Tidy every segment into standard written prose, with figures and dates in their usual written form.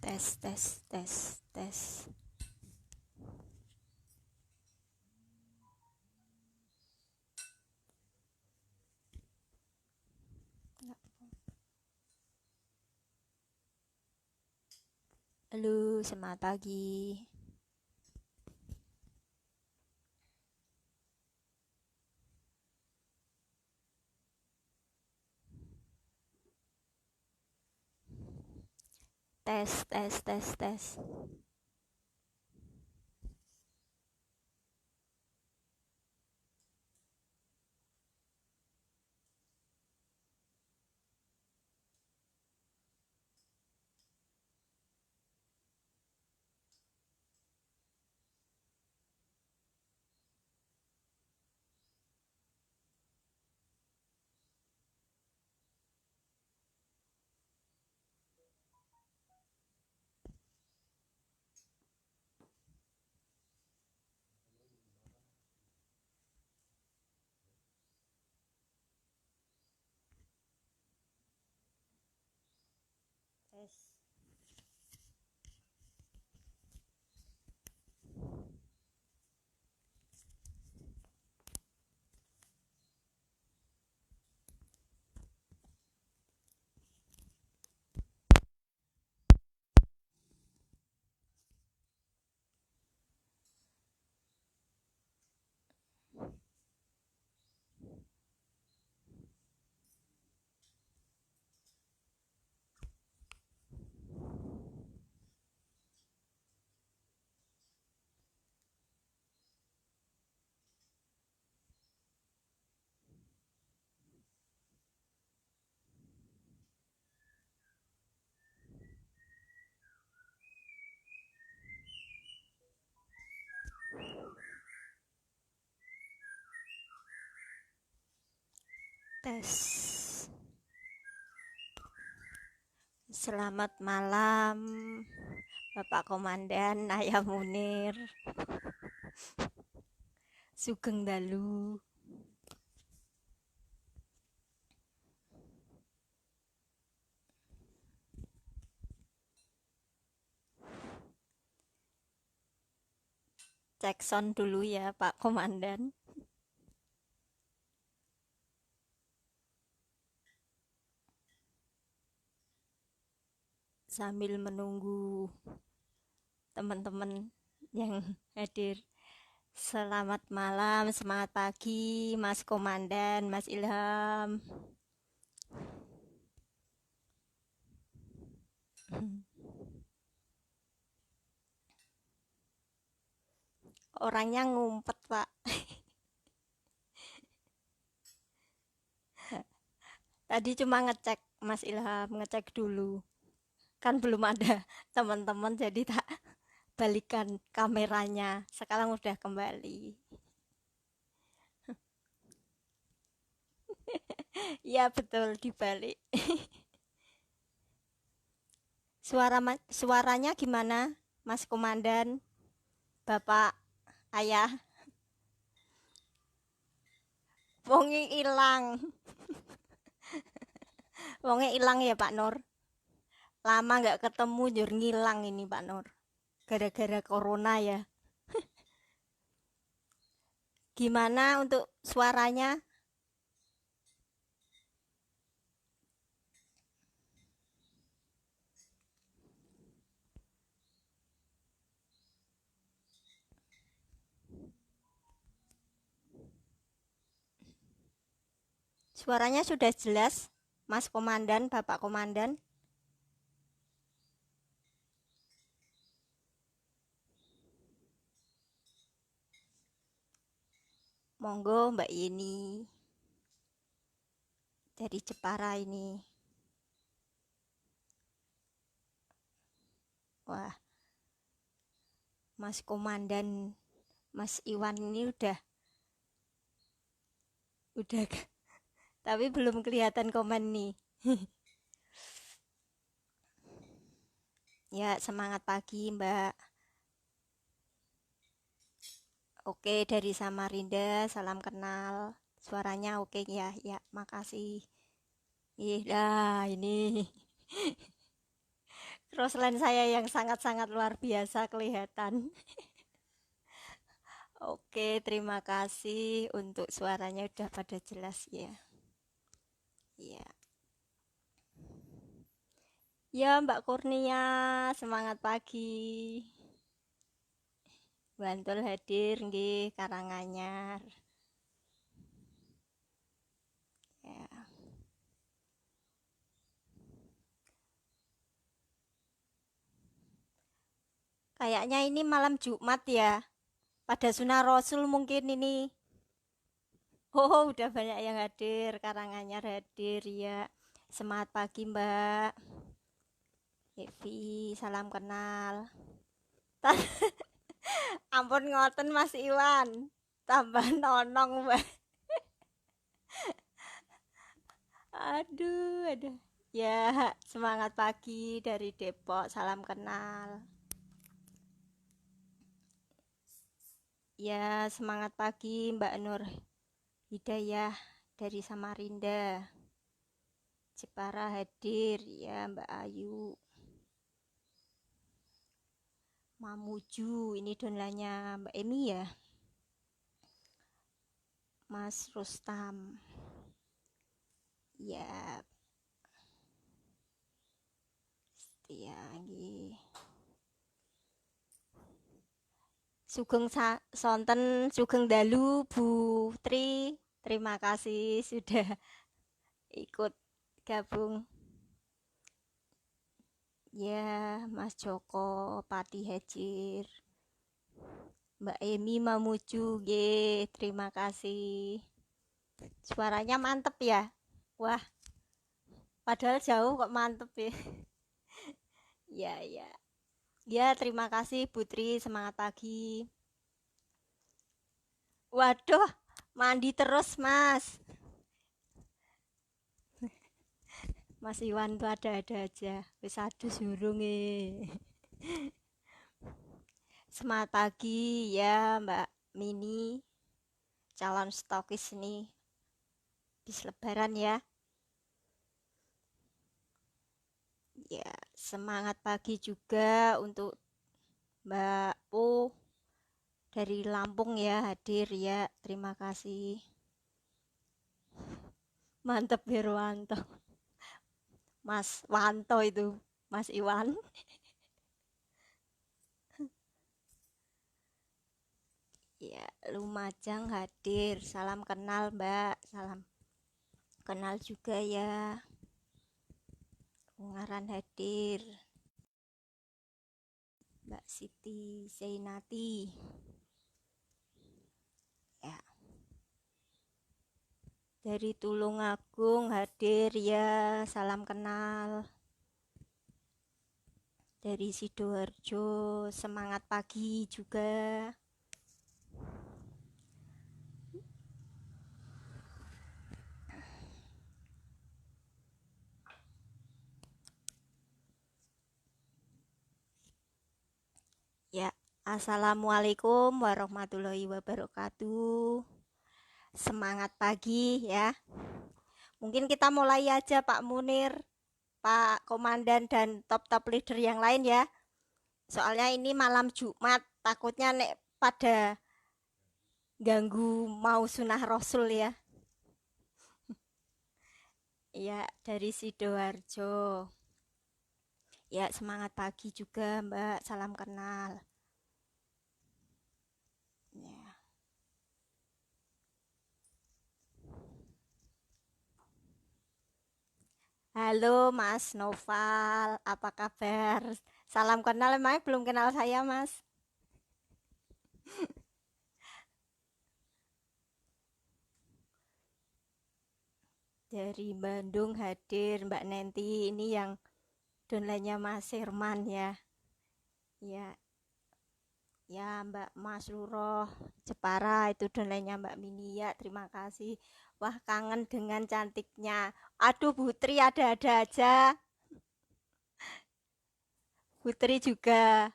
Tes, tes, tes, tes. Halo, semangat pagi. Tes, tes, tes, tes. Tes. Tes. Selamat malam, Bapak Komandan, Ayah Munir, Sugeng Dalu. Cek sound dulu ya, Pak Komandan. Sambil menunggu teman-teman yang hadir. Selamat malam, semangat pagi, Mas Komandan, Mas Ilham. Orangnya ngumpet, Pak. Tadi cuma ngecek, Mas Ilham, ngecek dulu. Kan belum ada teman-teman, jadi tak balikan kameranya. Sekarang udah kembali. Iya, betul, dibalik. Suaranya gimana, Mas Komandan, Bapak, Ayah? Wonge ilang. Wonge ilang ya, Pak Nur. Lama nggak ketemu, jur ngilang ini, Pak Nur. Gara-gara corona ya. Gimana untuk suaranya? Suaranya sudah jelas, Mas Komandan, Bapak Komandan. Monggo Mbak Yeni dari Jepara ini. Wah, Mas Komandan, Mas Iwan ini udah, tapi belum kelihatan komen nih. Ya, semangat pagi Mbak. Oke, dari Samarinda, salam kenal. Suaranya oke ya, ya, makasih. Nah ini crossline saya yang sangat-sangat luar biasa kelihatan. Oke, terima kasih untuk suaranya udah pada jelas ya. Iya. Ya, Mbak Kurnia, semangat pagi. Bantul hadir nggih Karanganyar. Ya. Kayaknya ini malam Jumat ya. Pada Sunnah Rasul mungkin ini. Oh, udah banyak yang hadir. Karanganyar hadir ya. Semangat pagi, Mbak. Evi, salam kenal. Ampun ngoten Mas Iwan. Tambah nonong, Mbak. Aduh, aduh. Ya, semangat pagi dari Depok. Salam kenal. Ya, semangat pagi Mbak Nur Hidayah dari Samarinda. Jepara hadir ya Mbak Ayu. Mamuju, ini donlanya Mbak Emi ya. Mas Rustam. Ya, ya nggih. Sugeng sonten, sugeng dalu Bu Tri. Terima kasih sudah ikut gabung. Ya, Mas Joko Pati Hajir. Mbak Emi Mamuju, nggih. Terima kasih. Suaranya mantep ya. Wah, padahal jauh kok mantep ya. Ya, ya. Ya, terima kasih Putri. Semangat pagi. Waduh, mandi terus, Mas. Mas Iwan tuh ada-ada aja. Wis adus urung Semangat pagi ya, Mbak Mini. Calon stokis nih. Bis lebaran ya. Ya, semangat pagi juga untuk Mbak Po dari Lampung ya hadir ya. Terima kasih. Mantep Herwanto. Mas Wanto itu, Mas Iwan. Ya, Lumajang hadir. Salam kenal, Mbak. Salam kenal juga ya. Ungaran hadir. Mbak Siti Zainati. Ya. Dari Tulungagung hadir ya. Salam kenal. Dari Sidoarjo semangat pagi juga. Ya, Assalamualaikum warahmatullahi wabarakatuh. Semangat pagi ya. Mungkin kita mulai aja Pak Munir, Pak Komandan dan top-top leader yang lain ya. Soalnya ini malam Jumat, takutnya nek pada ganggu mau sunah Rasul ya. Iya, dari Sidoarjo. Ya, semangat pagi juga Mbak, salam kenal. Ya. Halo Mas Noval, apa kabar? Salam kenal, emang belum kenal saya Mas. Dari Bandung hadir Mbak Nenti, ini yang downline-nya Mas Herman ya. Ya, ya Mbak Mas Luroh Jepara itu downline-nya Mbak Mini ya. Terima kasih. Wah, kangen dengan cantiknya. Aduh, Putri ada-ada aja. Putri juga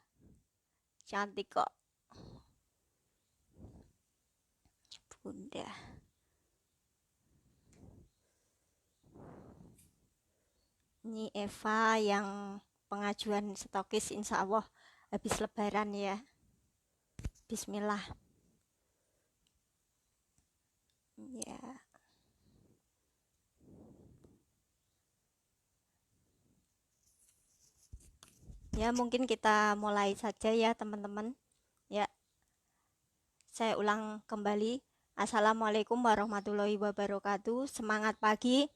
cantik kok. Bunda. Ini Eva yang pengajuan stokis, insya Allah habis lebaran ya. Bismillah. Ya. Ya, mungkin kita mulai saja ya teman-teman. Ya, saya ulang kembali. Assalamualaikum warahmatullahi wabarakatuh. Semangat pagi.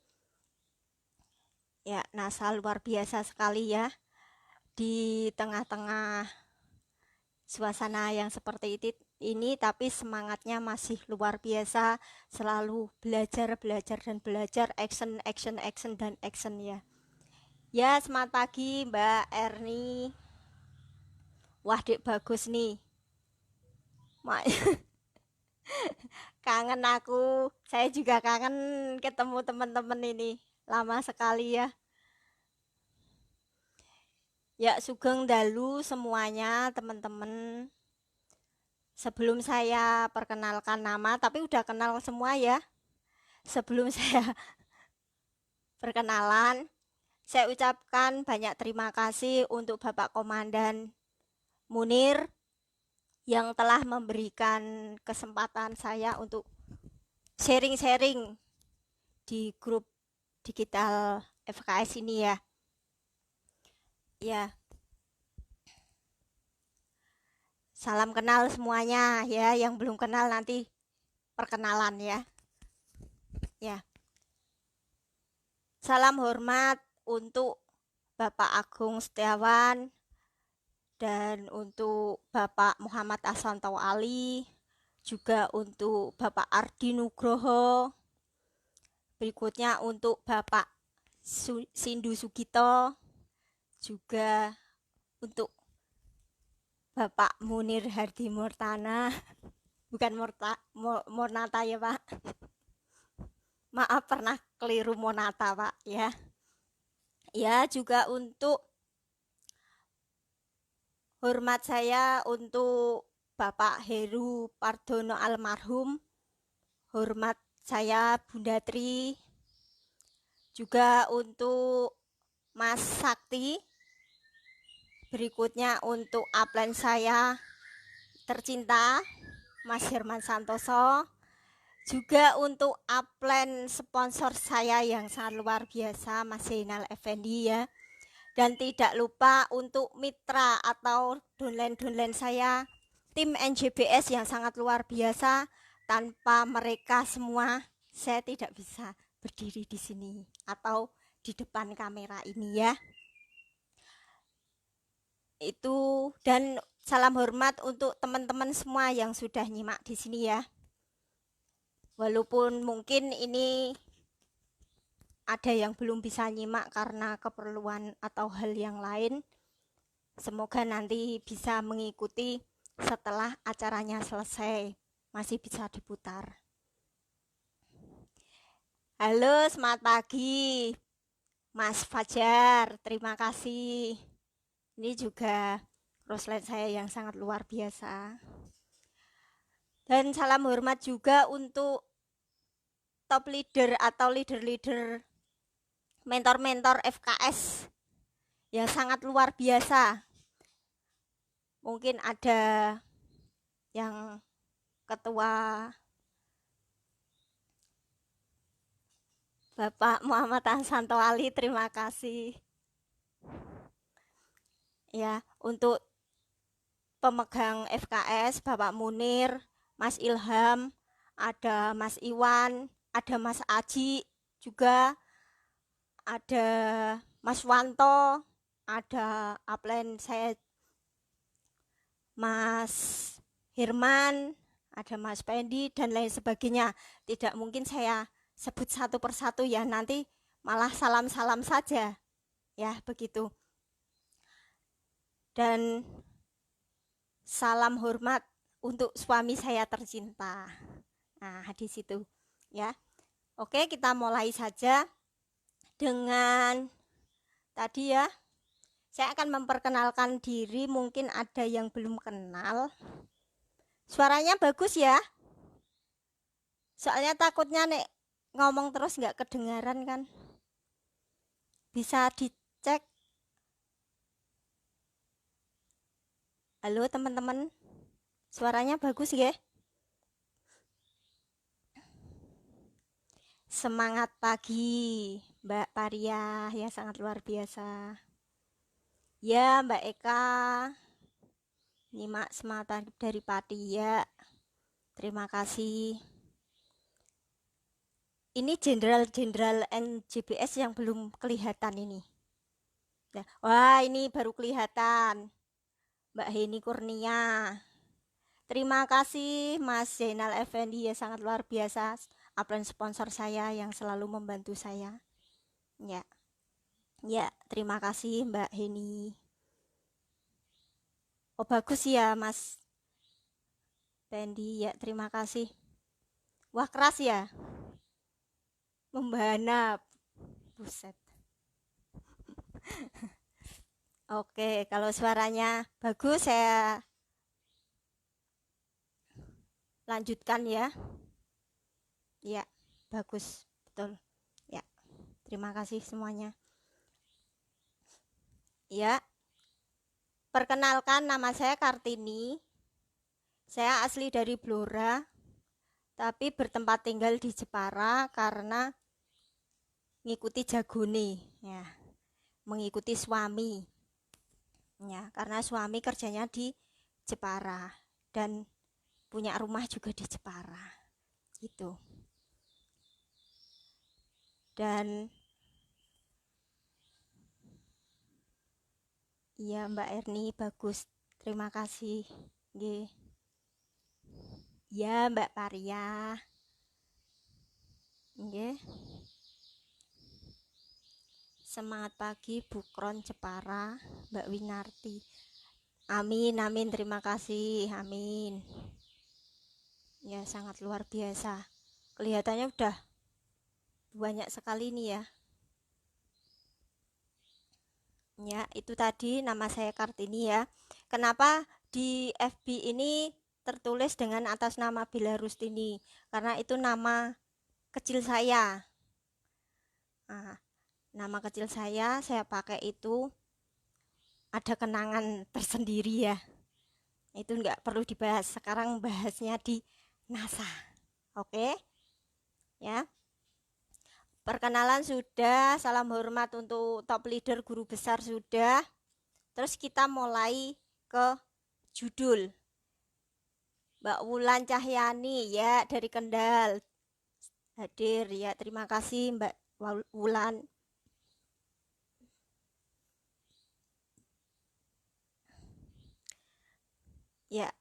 Ya, NASA luar biasa sekali ya. Di tengah-tengah suasana yang seperti ini, tapi semangatnya masih luar biasa. Selalu belajar, belajar, dan belajar. Action, action, action, dan action ya. Ya, semangat pagi Mbak Erni. Wah, Dek bagus nih. Kangen aku. Saya juga kangen ketemu teman-teman ini. Lama sekali ya. Ya, sugeng dalu semuanya teman-teman. Sebelum saya perkenalkan nama, tapi udah kenal semua ya. Sebelum saya perkenalan, saya ucapkan banyak terima kasih untuk Bapak Komandan Munir yang telah memberikan kesempatan saya untuk sharing-sharing di grup digital FKS ini ya. Ya. Salam kenal semuanya ya, yang belum kenal nanti perkenalan ya. Ya. Salam hormat untuk Bapak Agung Setiawan dan untuk Bapak Muhammad Asanto Ali, juga untuk Bapak Ardi Nugroho, berikutnya untuk Bapak Sindu Sugito, juga untuk Bapak Munir Hardi Murtana, bukan Murnata ya Pak, maaf pernah keliru Monata Pak ya. Ya, juga untuk hormat saya untuk Bapak Heru Pardono almarhum, hormat saya Bunda Tri, juga untuk Mas Sakti, berikutnya untuk upline saya tercinta Mas Herman Santoso, juga untuk upline sponsor saya yang sangat luar biasa Mas Zainal Effendi ya. Dan tidak lupa untuk mitra atau downline saya, tim NJBS yang sangat luar biasa. Tanpa mereka semua, saya tidak bisa berdiri di sini atau di depan kamera ini ya. Itu, dan salam hormat untuk teman-teman semua yang sudah nyimak di sini ya. Walaupun mungkin ini ada yang belum bisa nyimak karena keperluan atau hal yang lain, semoga nanti bisa mengikuti setelah acaranya selesai, masih bisa diputar. Halo, selamat pagi Mas Fajar, terima kasih. Ini juga crossline saya yang sangat luar biasa. Dan salam hormat juga untuk top leader atau leader-leader mentor-mentor FKS yang sangat luar biasa. Mungkin ada yang ketua Bapak Muhammad Asanto Ali, terima kasih. Ya, untuk pemegang FKS Bapak Munir, Mas Ilham, ada Mas Iwan, ada Mas Aji juga, ada Mas Wanto, ada upline saya Mas Herman, ada Mas Pendi, dan lain sebagainya. Tidak mungkin saya sebut satu persatu ya, nanti malah salam-salam saja ya, begitu. Dan salam hormat untuk suami saya tercinta. Nah, di situ ya. Oke, kita mulai saja dengan tadi ya. Saya akan memperkenalkan diri, mungkin ada yang belum kenal. Suaranya bagus ya. Soalnya takutnya nek ngomong terus nggak kedengaran kan. bisa dicek. Halo teman-teman, suaranya bagus ya? Semangat pagi Mbak Paria, ya sangat luar biasa. Ya Mbak Eka, nyimak semata dari Pati ya. Terima kasih. Ini jenderal-jenderal NJBS yang belum kelihatan ini. Nah, wah ini baru kelihatan. Mbak Heni Kurnia. Terima kasih Mas Zainal Effendi ya, sangat luar biasa. Upline sponsor saya yang selalu membantu saya. Ya. Ya, terima kasih Mbak Heni. Oh bagus ya Mas Fendi ya, terima kasih. Wah keras ya. Membahana. Buset. Oke, kalau suaranya bagus saya lanjutkan ya. Ya, bagus, betul. Ya, terima kasih semuanya. Ya, perkenalkan nama saya Kartini. Saya asli dari Blora, tapi bertempat tinggal di Jepara karena ngikuti jagone, ya, mengikuti suami. Ya, karena suami kerjanya di Jepara dan punya rumah juga di Jepara. Gitu. Dan iya Mbak Erni bagus, terima kasih. Nggih. Ya Mbak Paria. Nggih. Semangat pagi Bukron Jepara, Mbak Winarti. Amin, amin, terima kasih. Amin. Ya sangat luar biasa. Kelihatannya udah banyak sekali nih ya. Ya, itu tadi nama saya Kartini ya. Kenapa di FB ini tertulis dengan atas nama Bella Rustini? Karena itu nama kecil saya. Nah, nama kecil saya pakai itu ada kenangan tersendiri ya. Itu nggak perlu dibahas. Sekarang bahasnya di NASA. Oke? Ya. Perkenalan sudah, salam hormat untuk top leader guru besar sudah. Terus kita mulai ke judul. Mbak Wulan Cahyani ya dari Kendal hadir ya, terima kasih Mbak Wulan. Ya.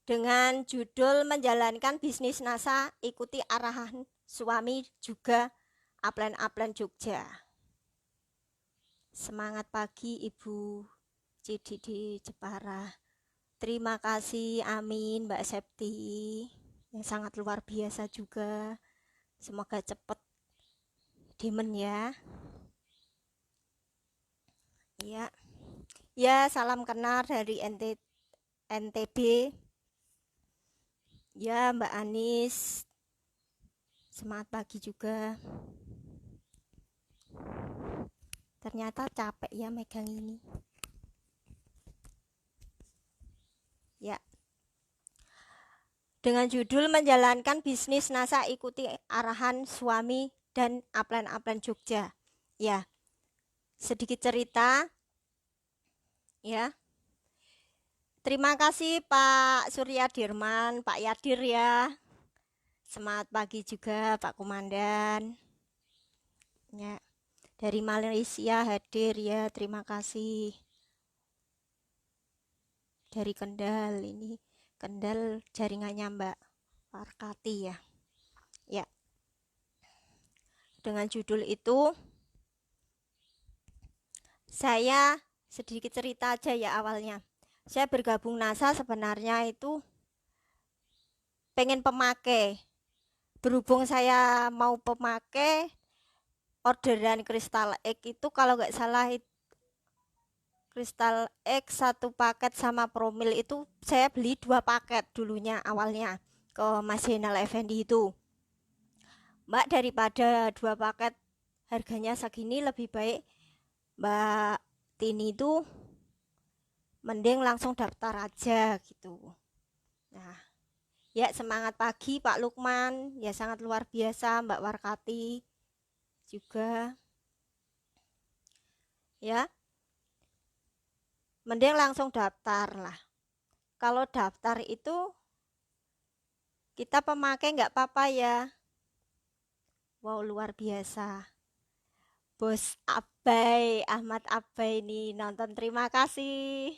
Dengan judul menjalankan bisnis NASA, ikuti arahan suami juga upline Jogja. Semangat pagi Ibu CDD Jepara. Terima kasih, amin Mbak Septi. Yang sangat luar biasa juga. Semoga cepat demen ya. Ya. Ya, salam kenal dari NTB. Ya, Mbak Anis. Semangat pagi juga. Ternyata capek ya megang ini. Ya. Dengan judul menjalankan bisnis NASA, ikuti arahan suami dan upline Jogja. Ya. Sedikit cerita. Ya. Terima kasih Pak Surya Dirman, Pak Yadir ya. Semangat pagi juga Pak Komandan. Ya. Dari Malaysia hadir ya, terima kasih. Dari Kendal ini, Kendal jaringannya Mbak Farkati ya. Ya. Dengan judul itu saya sedikit cerita aja ya awalnya. Saya bergabung NASA sebenarnya itu pengen pemakai. Berhubung saya mau pemakai, orderan Crystal Egg itu kalau nggak salah Crystal Egg 1 paket sama Promil itu saya beli 2 paket dulunya awalnya ke Mas Zainal Effendi itu. Mbak daripada 2 paket harganya segini, lebih baik Mbak Tini itu mending langsung daftar aja gitu. Nah, ya semangat pagi Pak Lukman, ya sangat luar biasa Mbak Warkati juga. Ya, mending langsung daftar lah. Kalau daftar itu kita pemakai nggak apa-apa ya. Wow, luar biasa. Bos Abai, Ahmad Abai ini nonton, terima kasih.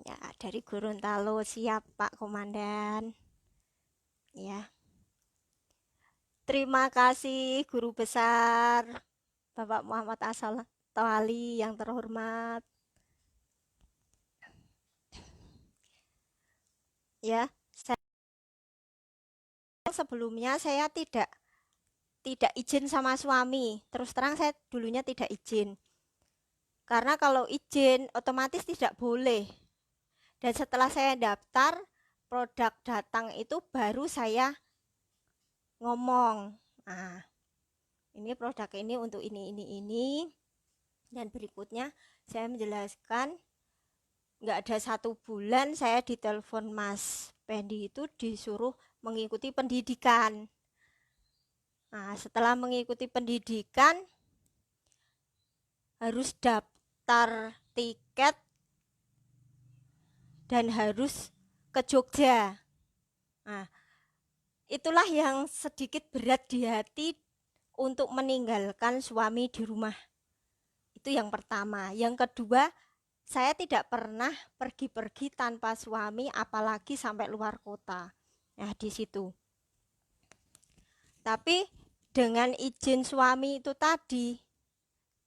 Ya, dari Gorontalo, siap Pak Komandan. Ya. Terima kasih Guru Besar Bapak Muhammad Asal Tawali yang terhormat. Ya, sebelumnya saya tidak izin sama suami. Terus terang saya dulunya tidak izin. Karena kalau izin otomatis tidak boleh. Dan setelah saya daftar, produk datang itu baru saya ngomong. Nah, ini produk ini untuk ini. Dan berikutnya saya menjelaskan, nggak ada 1 bulan saya ditelepon Mas Pendi itu disuruh mengikuti pendidikan. Nah, setelah mengikuti pendidikan harus daftar tiket dan harus ke Jogja. Nah, itulah yang sedikit berat di hati untuk meninggalkan suami di rumah. Itu yang pertama. Yang kedua, saya tidak pernah pergi-pergi tanpa suami, apalagi sampai luar kota. Nah, di situ. Tapi dengan izin suami itu tadi,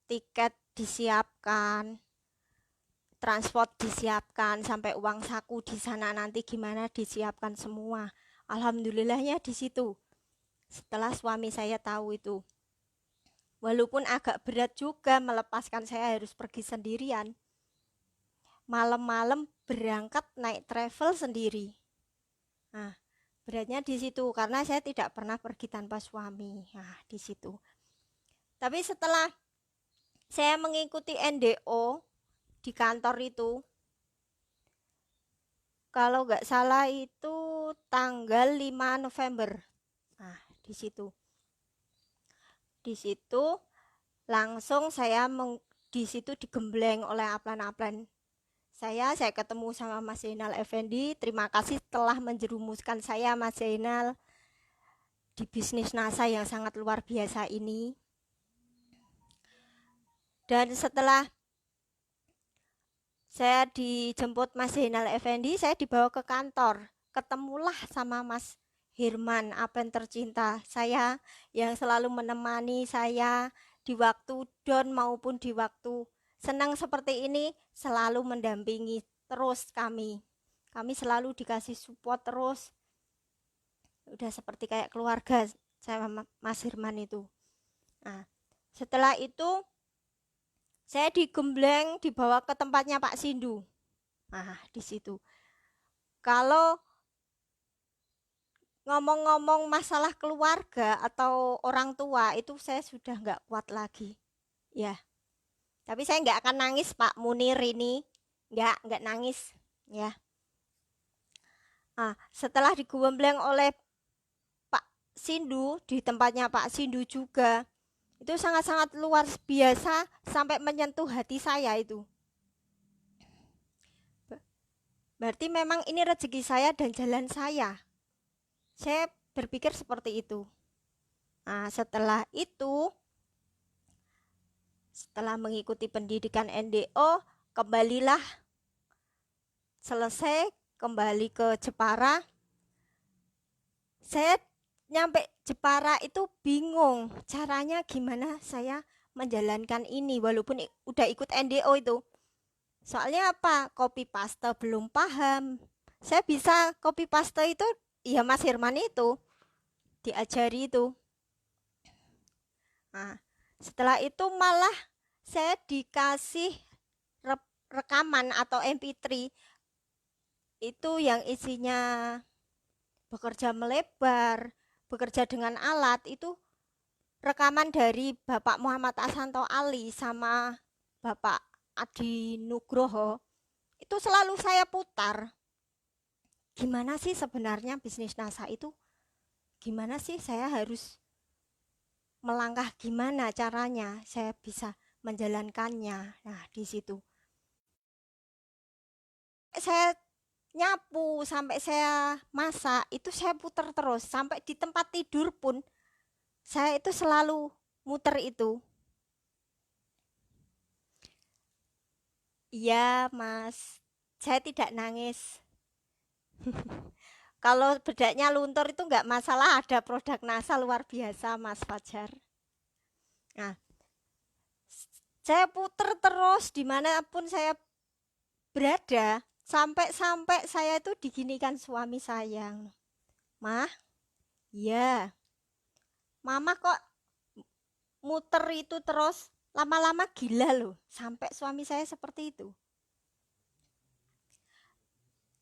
tiket disiapkan, transport disiapkan, sampai uang saku di sana nanti gimana disiapkan semua. Alhamdulillahnya di situ. Setelah suami saya tahu itu. Walaupun agak berat juga melepaskan saya harus pergi sendirian. Malam-malam berangkat naik travel sendiri. Nah, beratnya di situ karena saya tidak pernah pergi tanpa suami. Nah, di situ. Tapi setelah saya mengikuti NDO di kantor itu, kalau nggak salah itu tanggal 5 November. Nah, di situ. Di situ langsung saya di situ digembleng oleh upline-upline saya ketemu sama Mas Zainal Effendi. Terima kasih telah menjerumuskan saya Mas Zainal di bisnis NASA yang sangat luar biasa ini. Dan setelah saya dijemput Mas Zainal Effendi, saya dibawa ke kantor. Ketemulah sama Mas Hirman, Apen tercinta saya yang selalu menemani saya di waktu down maupun di waktu senang seperti ini, selalu mendampingi terus kami. Kami selalu dikasih support terus. Udah seperti kayak keluarga saya Mas Hirman itu. Nah, setelah itu saya digembleng dibawa ke tempatnya Pak Sindu. Nah, di situ. Kalau ngomong-ngomong masalah keluarga atau orang tua itu saya sudah nggak kuat lagi. Ya. Tapi saya nggak akan nangis Pak Munir ini. Nggak nangis. Ya. Nah, setelah digembleng oleh Pak Sindu, di tempatnya Pak Sindu juga, itu sangat-sangat luar biasa sampai menyentuh hati saya itu. Berarti memang ini rezeki saya dan jalan saya. Saya berpikir seperti itu. Nah, setelah itu, setelah mengikuti pendidikan NDO, kembalilah selesai, kembali ke Jepara. Saya nyampe Jepara itu bingung caranya gimana saya menjalankan ini walaupun udah ikut NDO itu. Soalnya apa? Copy paste belum paham. Saya bisa copy paste itu ya Mas Herman itu diajari itu. Nah, setelah itu malah saya dikasih rekaman atau MP3 itu yang isinya bekerja melebar, bekerja dengan alat itu rekaman dari Bapak Muhammad Asanto Ali sama Bapak Adi Nugroho, itu selalu saya putar. Gimana sih sebenarnya bisnis NASA itu? Gimana sih saya harus melangkah, gimana caranya saya bisa menjalankannya? Nah, di situ saya nyapu sampai saya masak itu saya putar terus, sampai di tempat tidur pun saya itu selalu muter itu. Iya, Mas. Saya tidak nangis. Kalau bedaknya luntur itu nggak masalah, ada produk NASA luar biasa, Mas Fajar. Nah, saya puter terus dimanapun saya berada, sampai-sampai saya itu diginikan suami saya. Mah, ya, mama kok muter itu terus, lama-lama gila loh, sampai suami saya seperti itu.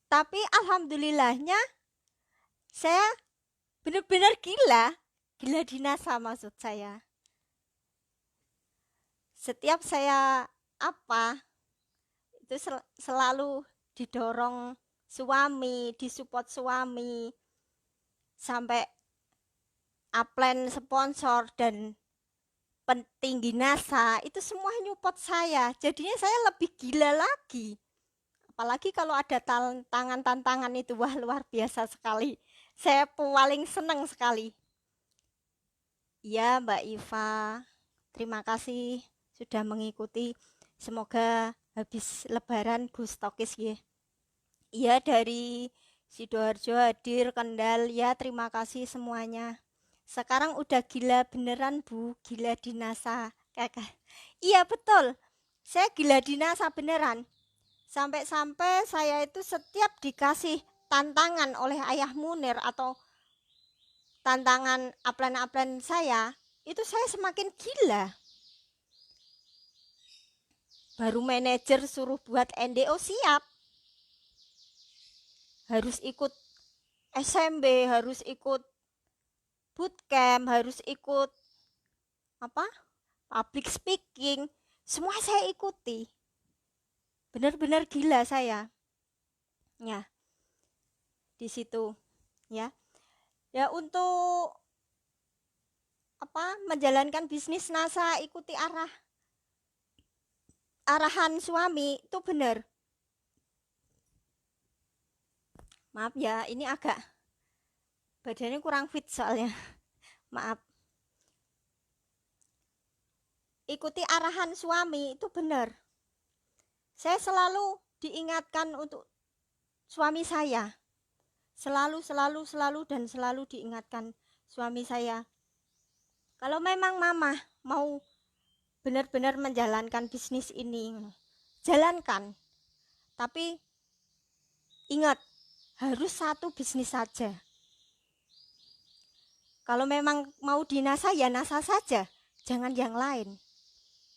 Tapi alhamdulillahnya saya benar-benar gila, gila di NASA maksud saya. Setiap saya apa, itu selalu didorong suami, disupport suami, sampai upline sponsor dan petinggi NASA itu semua nyupport saya. Jadinya saya lebih gila lagi. Apalagi kalau ada tantangan-tantangan itu, wah luar biasa sekali. Saya paling senang sekali. Ya Mbak Iva, terima kasih sudah mengikuti. Semoga habis lebaran Gus Tokis ya. Iya dari Sidoarjo hadir Kendal ya, terima kasih semuanya. Sekarang udah gila beneran Bu, gila di NASA. Kakak. Iya betul. Saya gila di NASA beneran. Sampai-sampai saya itu setiap dikasih tantangan oleh Ayah Munir atau tantangan upline-upline saya, itu saya semakin gila. Baru manajer suruh buat NDO siap. Harus ikut SMB, harus ikut bootcamp, harus ikut apa? Public speaking. Semua saya ikuti. Benar-benar gila saya. Ya, di situ ya. Ya untuk apa? Menjalankan bisnis NASA ikuti arahan suami itu benar. Maaf ya, ini agak badannya kurang fit soalnya. Maaf. Ikuti arahan suami itu benar. Saya selalu diingatkan untuk suami saya. Selalu dan selalu diingatkan suami saya. Kalau memang mama mau benar-benar menjalankan bisnis ini, jalankan. Tapi ingat, harus satu bisnis saja. Kalau memang mau di NASA ya NASA saja, jangan yang lain.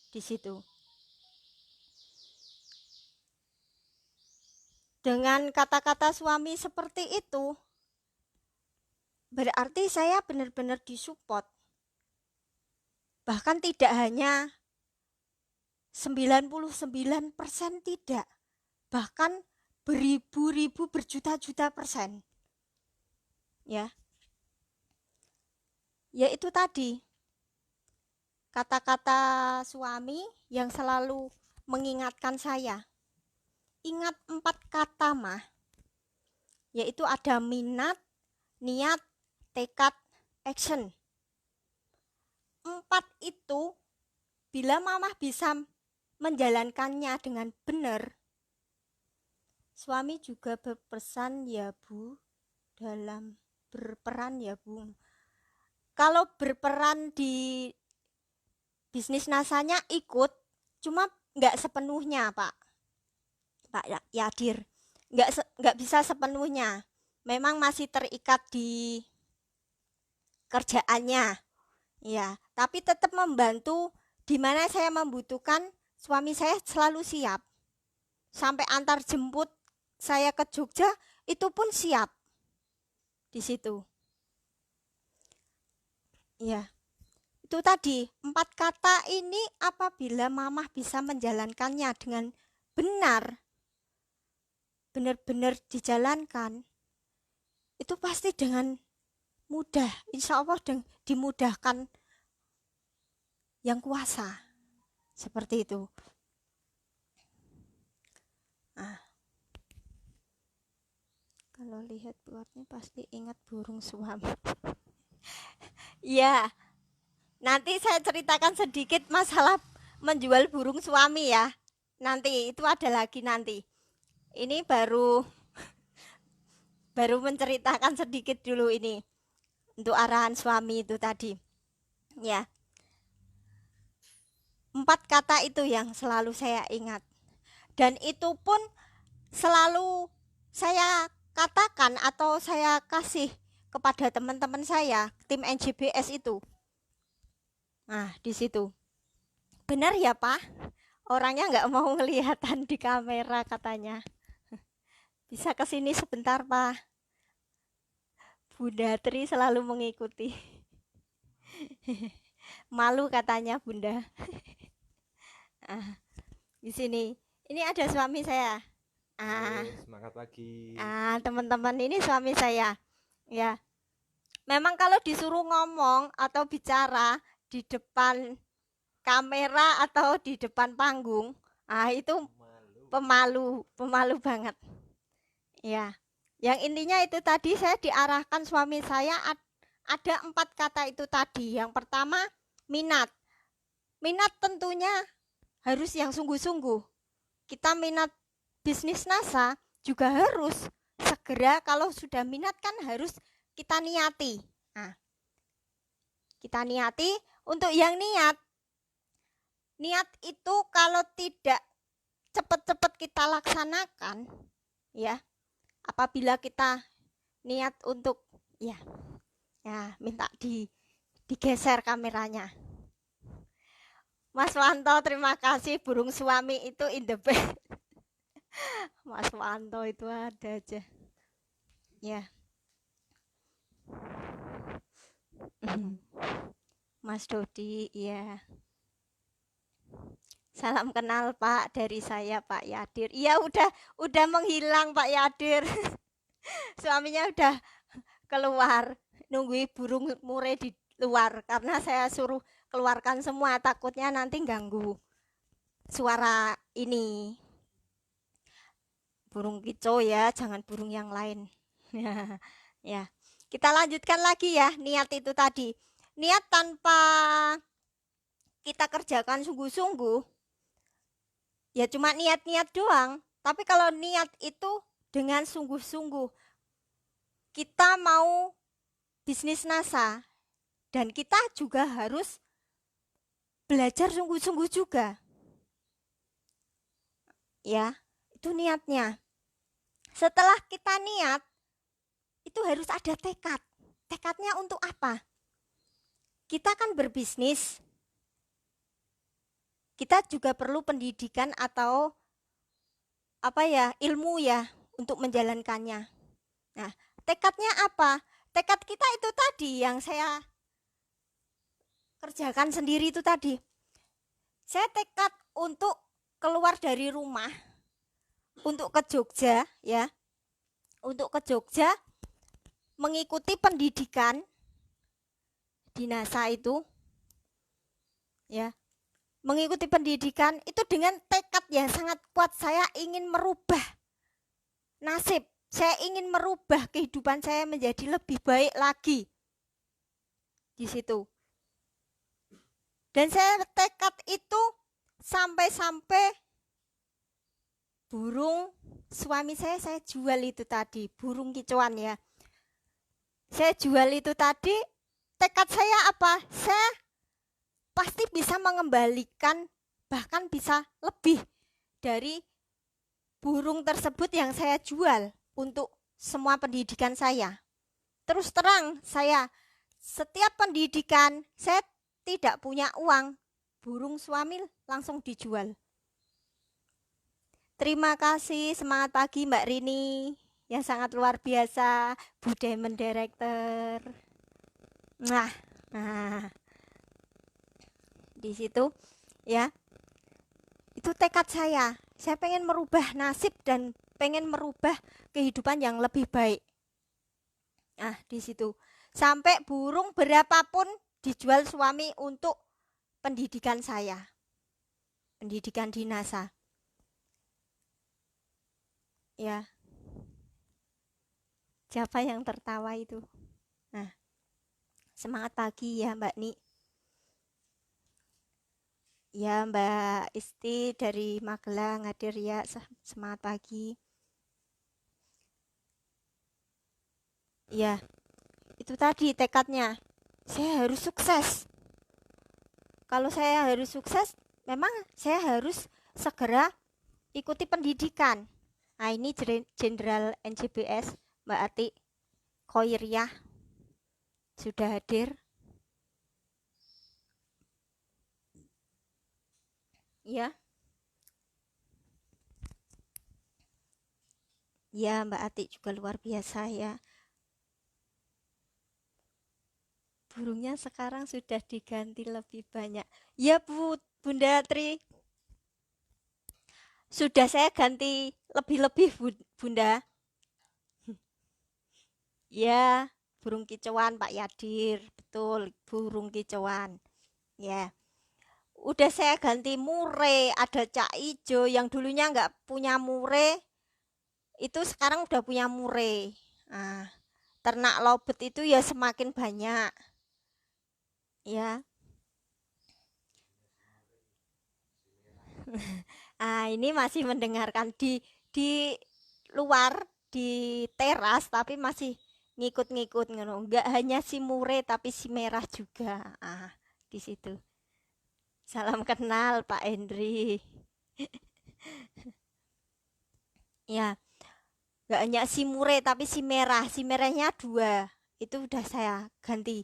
Di situ. Dengan kata-kata suami seperti itu, berarti saya benar-benar disupport. Bahkan tidak hanya 99% tidak. Bahkan beribu-ribu, berjuta-juta persen. Ya. Ya itu tadi. Kata-kata suami yang selalu mengingatkan saya. Ingat 4 kata mah, yaitu ada minat, niat, tekad, action. 4 itu bila mamah bisa menjalankannya dengan benar, suami juga berpesan ya Bu, dalam berperan ya Bu. Kalau berperan di bisnis nasanya ikut, cuma nggak sepenuhnya Pak Yadir, nggak bisa sepenuhnya. Memang masih terikat di kerjaannya, ya. Tapi tetap membantu di mana saya membutuhkan. Suami saya selalu siap. Sampai antar jemput saya ke Jogja itu pun siap di situ. Ya, itu tadi 4 kata ini apabila mamah bisa menjalankannya dengan benar, benar-benar dijalankan, itu pasti dengan mudah, insya Allah dimudahkan yang kuasa. Seperti itu. Nah, kalau lihat buatnya pasti ingat burung suami. Ya, nanti saya ceritakan sedikit masalah menjual burung suami ya. Nanti itu ada lagi nanti. Ini baru menceritakan sedikit dulu ini untuk arahan suami itu tadi. Ya. 4 kata itu yang selalu saya ingat. Dan itu pun selalu saya katakan atau saya kasih kepada teman-teman saya, tim NJBS itu. Nah, di situ. Benar ya, Pak? Orangnya nggak mau kelihatan di kamera katanya. Bisa ke sini sebentar, Pak. Bunda Tri selalu mengikuti. Malu katanya Bunda. Di sini. Ini ada suami saya. Semangat pagi. Teman-teman, ini suami saya. Ya. Memang kalau disuruh ngomong atau bicara di depan kamera atau di depan panggung, itu pemalu banget. Ya. Yang intinya itu tadi saya diarahkan suami saya ada 4 kata itu tadi. Yang pertama, minat. Minat tentunya harus yang sungguh-sungguh. Kita minat bisnis NASA juga harus segera, kalau sudah minat kan harus kita niati. Nah, kita niati. Untuk yang niat itu kalau tidak cepat-cepat kita laksanakan, ya, apabila kita niat untuk ya minta digeser kameranya. Mas Wanto, terima kasih. Burung suami itu in the bed. Mas Wanto itu ada aja. Ya. Mas Dodi, ya. Salam kenal Pak dari saya, Pak Yadir. Iya, udah menghilang Pak Yadir. Suaminya udah keluar, nunggu burung murai di luar karena saya suruh keluarkan semua, takutnya nanti ganggu suara ini. Burung kicau ya, jangan burung yang lain. Ya. Kita lanjutkan lagi ya, niat itu tadi. Niat tanpa kita kerjakan sungguh-sungguh, ya cuma niat-niat doang. Tapi kalau niat itu dengan sungguh-sungguh, kita mau bisnis NASA, dan kita juga harus belajar sungguh-sungguh juga. Ya, itu niatnya. Setelah kita niat, itu harus ada tekad. Tekadnya untuk apa? Kita kan berbisnis. Kita juga perlu pendidikan atau ilmu ya untuk menjalankannya. Nah, tekadnya apa? Tekad kita itu tadi yang saya kerjakan sendiri itu tadi. Saya tekad untuk keluar dari rumah untuk ke Jogja ya. Untuk ke Jogja mengikuti pendidikan di NASA itu. Ya. Mengikuti pendidikan itu dengan tekad yang sangat kuat. Saya ingin merubah nasib. Saya ingin merubah kehidupan saya menjadi lebih baik lagi. Di situ. Dan saya tekad itu sampai burung suami saya jual itu tadi, burung kicauan ya. Saya jual itu tadi, tekad saya apa? Saya pasti bisa mengembalikan, bahkan bisa lebih dari burung tersebut yang saya jual untuk semua pendidikan saya. Terus terang, saya setiap pendidikan saya tidak punya uang, burung suami langsung dijual. Terima kasih, semangat pagi Mbak Rini yang sangat luar biasa, Bu Diamond Director. Di situ ya, itu tekad saya pengen merubah nasib dan pengen merubah kehidupan yang lebih baik. Nah, di situ sampai burung berapapun dijual suami untuk pendidikan saya, pendidikan di NASA. Ya, siapa yang tertawa itu? Nah, semangat pagi ya Mbak Ni. Ya, Mbak Isti dari Magelang hadir ya, semangat pagi. Ya, itu tadi tekadnya. Saya harus sukses. Kalau saya harus sukses, memang saya harus segera ikuti pendidikan. Nah, ini Jenderal NJBS Mbak Ati Khoiriah sudah hadir. Ya. Ya, Mbak Ati juga luar biasa ya. Burungnya sekarang sudah diganti lebih banyak. Ya, Bunda Tri. Sudah saya ganti lebih-lebih, Bunda. Ya, burung kicauan Pak Yadir. Betul, burung kicauan. Ya. Udah saya ganti mure, ada cak ijo yang dulunya nggak punya mure, itu sekarang udah punya mure. Nah, ternak lobet itu ya semakin banyak. Ya. Ini masih mendengarkan di luar di teras tapi masih ngikut-ngikut ngono. Enggak hanya si mure tapi si merah juga. Di situ. Salam kenal Pak Hendri. Ya, enggak hanya si mure tapi si merah. Si merahnya 2. Itu udah saya ganti.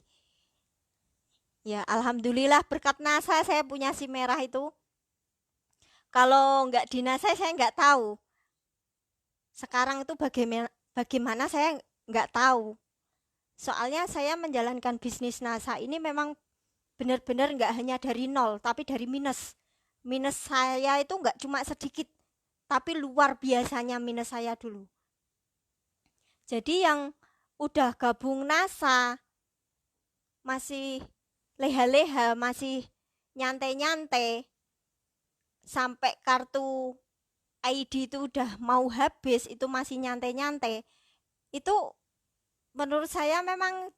Ya, alhamdulillah berkat NASA saya punya si merah itu. Kalau enggak di NASA saya enggak tahu. Sekarang itu bagaimana saya nggak tahu. Soalnya saya menjalankan bisnis NASA ini memang benar-benar nggak hanya dari nol, tapi dari minus. Minus saya itu nggak cuma sedikit, tapi luar biasanya minus saya dulu. Jadi yang udah gabung NASA, masih leha-leha, masih nyantai-nyantai, sampai kartu ID itu udah mau habis, itu masih nyantai-nyantai. Itu menurut saya memang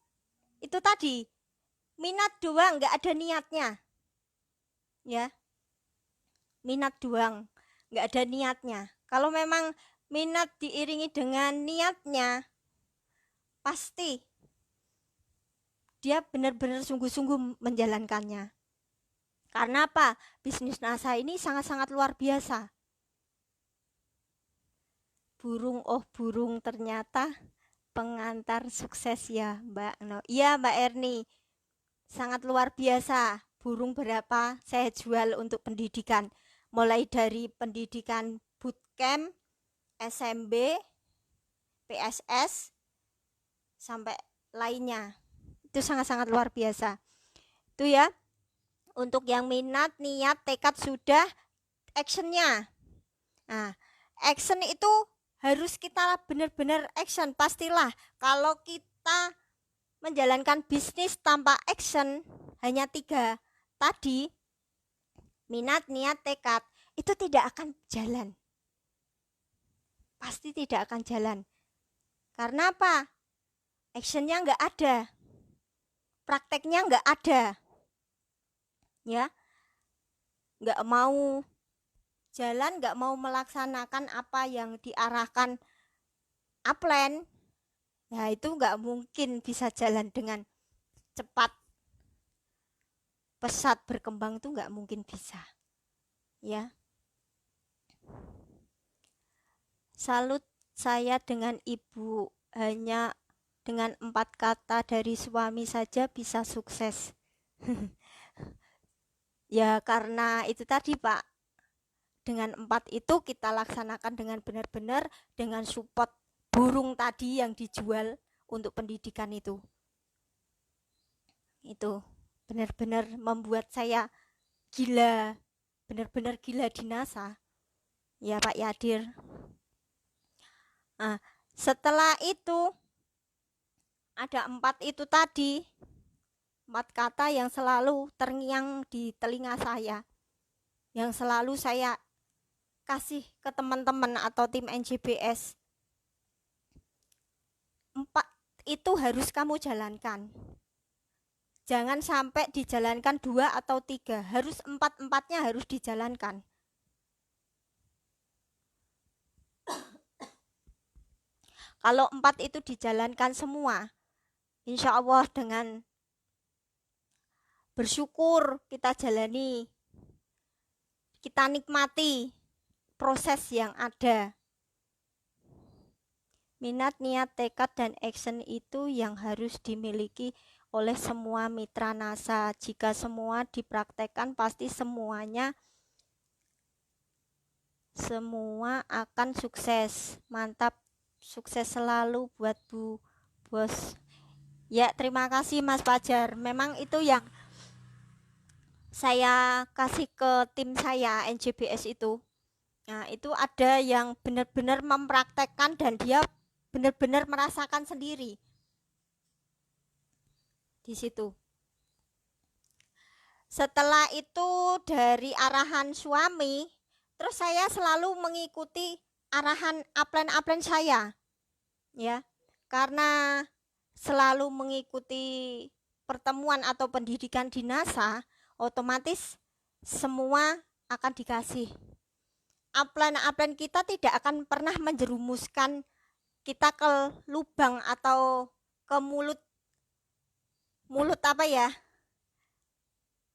itu tadi minat doang, nggak ada niatnya. Ya, minat doang, nggak ada niatnya. Kalau memang minat diiringi dengan niatnya, pasti dia benar-benar sungguh-sungguh menjalankannya. Karena apa? Bisnis NASA ini sangat-sangat luar biasa. Burung ternyata pengantar sukses ya Mbak No. Iya Mbak Erni, sangat luar biasa. Burung berapa saya jual untuk pendidikan. Mulai dari pendidikan bootcamp, SMB, PSS, sampai lainnya. Itu sangat-sangat luar biasa. Itu ya, untuk yang minat, niat, tekad sudah, actionnya. Nah, action itu harus kita benar-benar action. Pastilah kalau kita menjalankan bisnis tanpa action, hanya 3 tadi, minat, niat, tekad, itu tidak akan jalan. Pasti tidak akan jalan. Karena apa? Actionnya nggak ada. Prakteknya nggak ada. Ya, nggak mau jalan, nggak mau melaksanakan apa yang diarahkan upline, ya itu nggak mungkin bisa jalan dengan cepat, pesat berkembang itu nggak mungkin bisa. Ya, salut saya dengan ibu, hanya dengan 4 kata dari suami saja bisa sukses. Ya karena itu tadi Pak, dengan 4 itu kita laksanakan dengan benar-benar, dengan support burung tadi yang dijual untuk pendidikan itu benar-benar membuat saya gila, benar-benar gila di NASA. Ya Pak Yadir. Nah, setelah itu ada 4 itu tadi, 4 kata yang selalu terngiang di telinga saya, yang selalu saya kasih ke teman-teman atau tim NJBS. 4 itu harus kamu jalankan. Jangan sampai dijalankan 2 atau 3, harus 4-4-nya harus dijalankan. Kalau 4 itu dijalankan semua, insya Allah dengan bersyukur kita jalani, kita nikmati proses yang ada. Minat, niat, tekad, dan action itu yang harus dimiliki oleh semua mitra NASA. Jika semua dipraktekkan, pasti semua akan sukses. Mantap, sukses selalu buat Bu Bos. Ya, terima kasih Mas Fajar. Memang itu yang saya kasih ke tim saya NJBS itu. Nah, itu ada yang benar-benar mempraktekkan dan dia benar-benar merasakan sendiri di situ. Setelah itu dari arahan suami, terus saya selalu mengikuti arahan upline saya, ya, karena selalu mengikuti pertemuan atau pendidikan di NASA, otomatis semua akan dikasih. Upline kita tidak akan pernah menjerumuskan kita ke lubang atau ke mulut apa ya,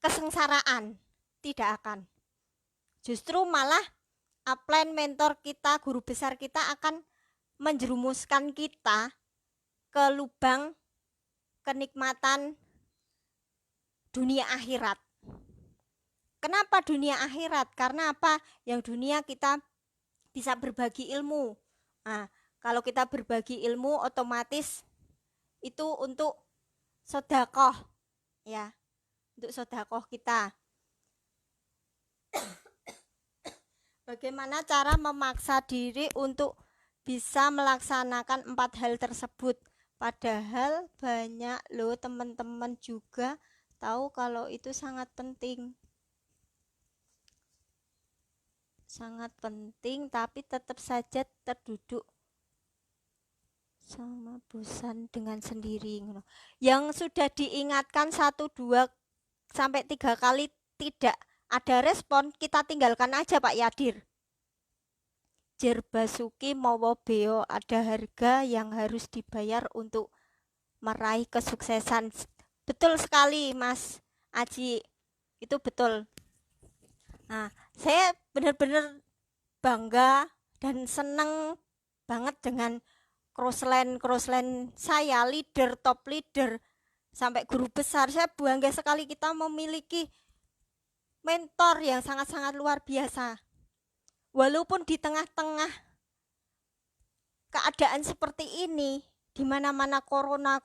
kesengsaraan, tidak akan. Justru malah upline mentor kita, guru besar kita akan menjerumuskan kita ke lubang kenikmatan dunia akhirat. Kenapa dunia akhirat? Karena apa? Yang dunia kita bisa berbagi ilmu. Nah, kalau kita berbagi ilmu otomatis itu untuk sedekah, ya, untuk sedekah kita. Bagaimana cara memaksa diri untuk bisa melaksanakan 4 hal tersebut? Padahal banyak loh teman-teman juga tahu kalau itu sangat penting. Sangat penting, tapi tetap saja terduduk sama bosan dengan sendiri. Yang sudah diingatkan 1, 2 sampai 3 kali tidak ada respon, kita tinggalkan aja Pak Yadir. Jer basuki mawa beo, ada harga yang harus dibayar untuk meraih kesuksesan. Betul sekali Mas Aji, itu betul. Nah, saya benar-benar bangga dan senang banget dengan crossline saya, leader, top leader, sampai guru besar. Saya bangga sekali kita memiliki mentor yang sangat-sangat luar biasa. Walaupun di tengah-tengah keadaan seperti ini, di mana-mana corona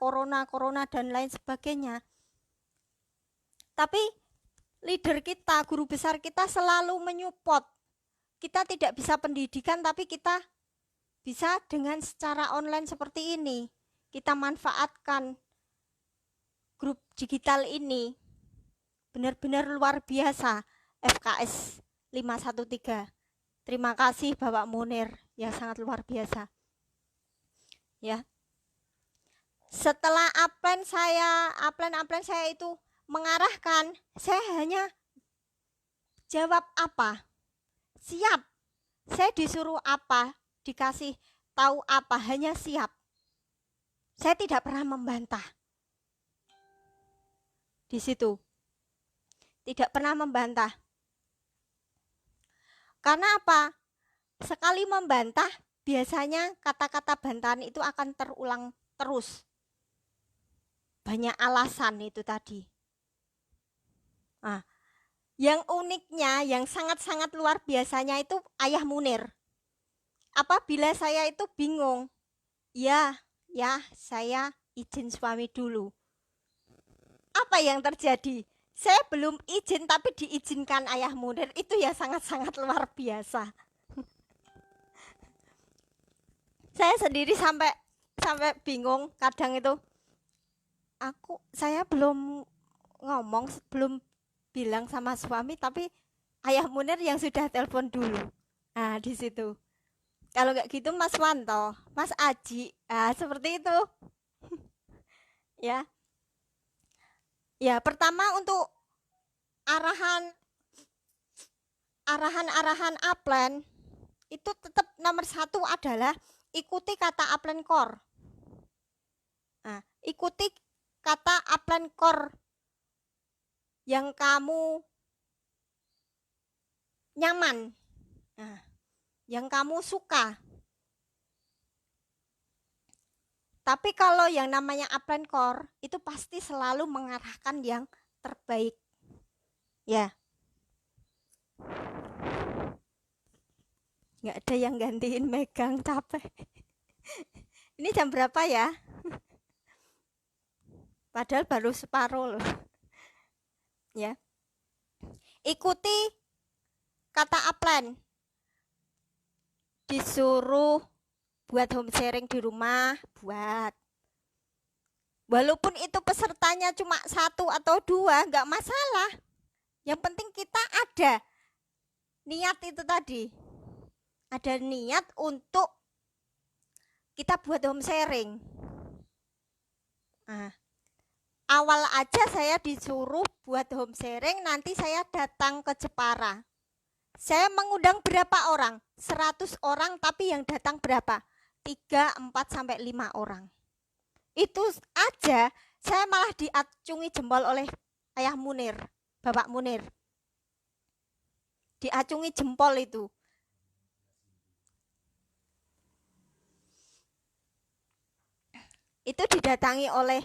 dan lain sebagainya, tapi leader kita, guru besar kita selalu menyupport. Kita tidak bisa pendidikan, tapi kita bisa dengan secara online seperti ini. Kita manfaatkan grup digital ini. Benar-benar luar biasa FKS 513. Terima kasih Bapak Munir yang sangat luar biasa. Ya. Setelah upline saya itu mengarahkan, saya hanya jawab apa? Siap. Saya disuruh apa? Dikasih tahu apa, hanya siap. Saya tidak pernah membantah. Di situ. Tidak pernah membantah. Karena apa? Sekali membantah, biasanya kata-kata bantahan itu akan terulang terus. Banyak alasan itu tadi. Nah, yang uniknya, yang sangat-sangat luar biasanya itu Ayah Munir. Apabila saya itu bingung, ya saya izin suami dulu. Apa yang terjadi? saya belum izin tapi diizinkan Ayah Munir, itu ya sangat-sangat luar biasa. Saya sendiri sampai bingung kadang itu. Saya belum ngomong, belum bilang sama suami, tapi Ayah Munir yang sudah telepon dulu. Nah, di situ. Kalau nggak gitu Mas Wanto, Mas Aji, seperti itu. Ya. Ya, pertama untuk arahan upline itu tetap nomor 1 adalah ikuti kata upline core. Nah, ikuti kata upline core yang kamu nyaman, yang kamu suka. Tapi kalau yang namanya upline core itu pasti selalu mengarahkan yang terbaik. Ya. Nggak ada yang gantiin megang, capek. Ini jam berapa ya? Padahal baru separuh loh. Ya. Ikuti kata upline. Disuruh buat home sharing di rumah, buat. Walaupun itu pesertanya cuma 1 atau 2, nggak masalah. Yang penting kita ada niat itu tadi. Ada niat untuk kita buat home sharing. Nah, awal aja saya disuruh buat home sharing, nanti saya datang ke Jepara. Saya mengundang berapa orang? 100 orang, tapi yang datang berapa? 3, 4, sampai 5 orang. Itu aja saya malah diacungi jempol oleh Ayah Munir, Bapak Munir. Diacungi jempol itu. Itu didatangi oleh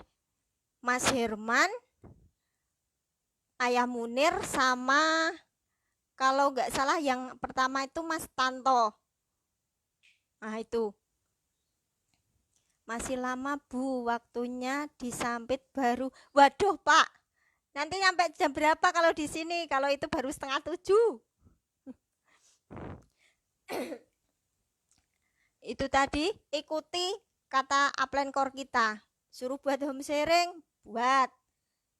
Mas Herman, Ayah Munir, sama kalau nggak salah yang pertama itu Mas Tanto. Nah itu. Masih lama Bu, waktunya disambit baru. Waduh Pak, nanti nyampe jam berapa kalau di sini? Kalau itu baru 6:30. Itu tadi, ikuti kata upline core kita. Suruh buat home sharing, buat.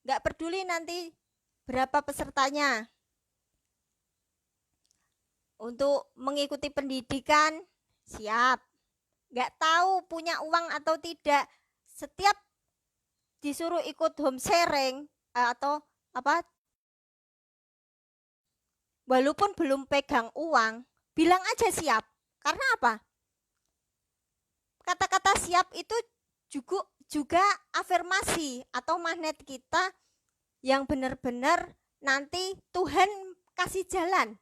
Nggak peduli nanti berapa pesertanya. Untuk mengikuti pendidikan, siap. Nggak tahu punya uang atau tidak, setiap disuruh ikut home sharing atau apa, walaupun belum pegang uang, bilang aja siap. Karena apa? Kata-kata siap itu juga afirmasi atau magnet kita yang benar-benar nanti Tuhan kasih jalan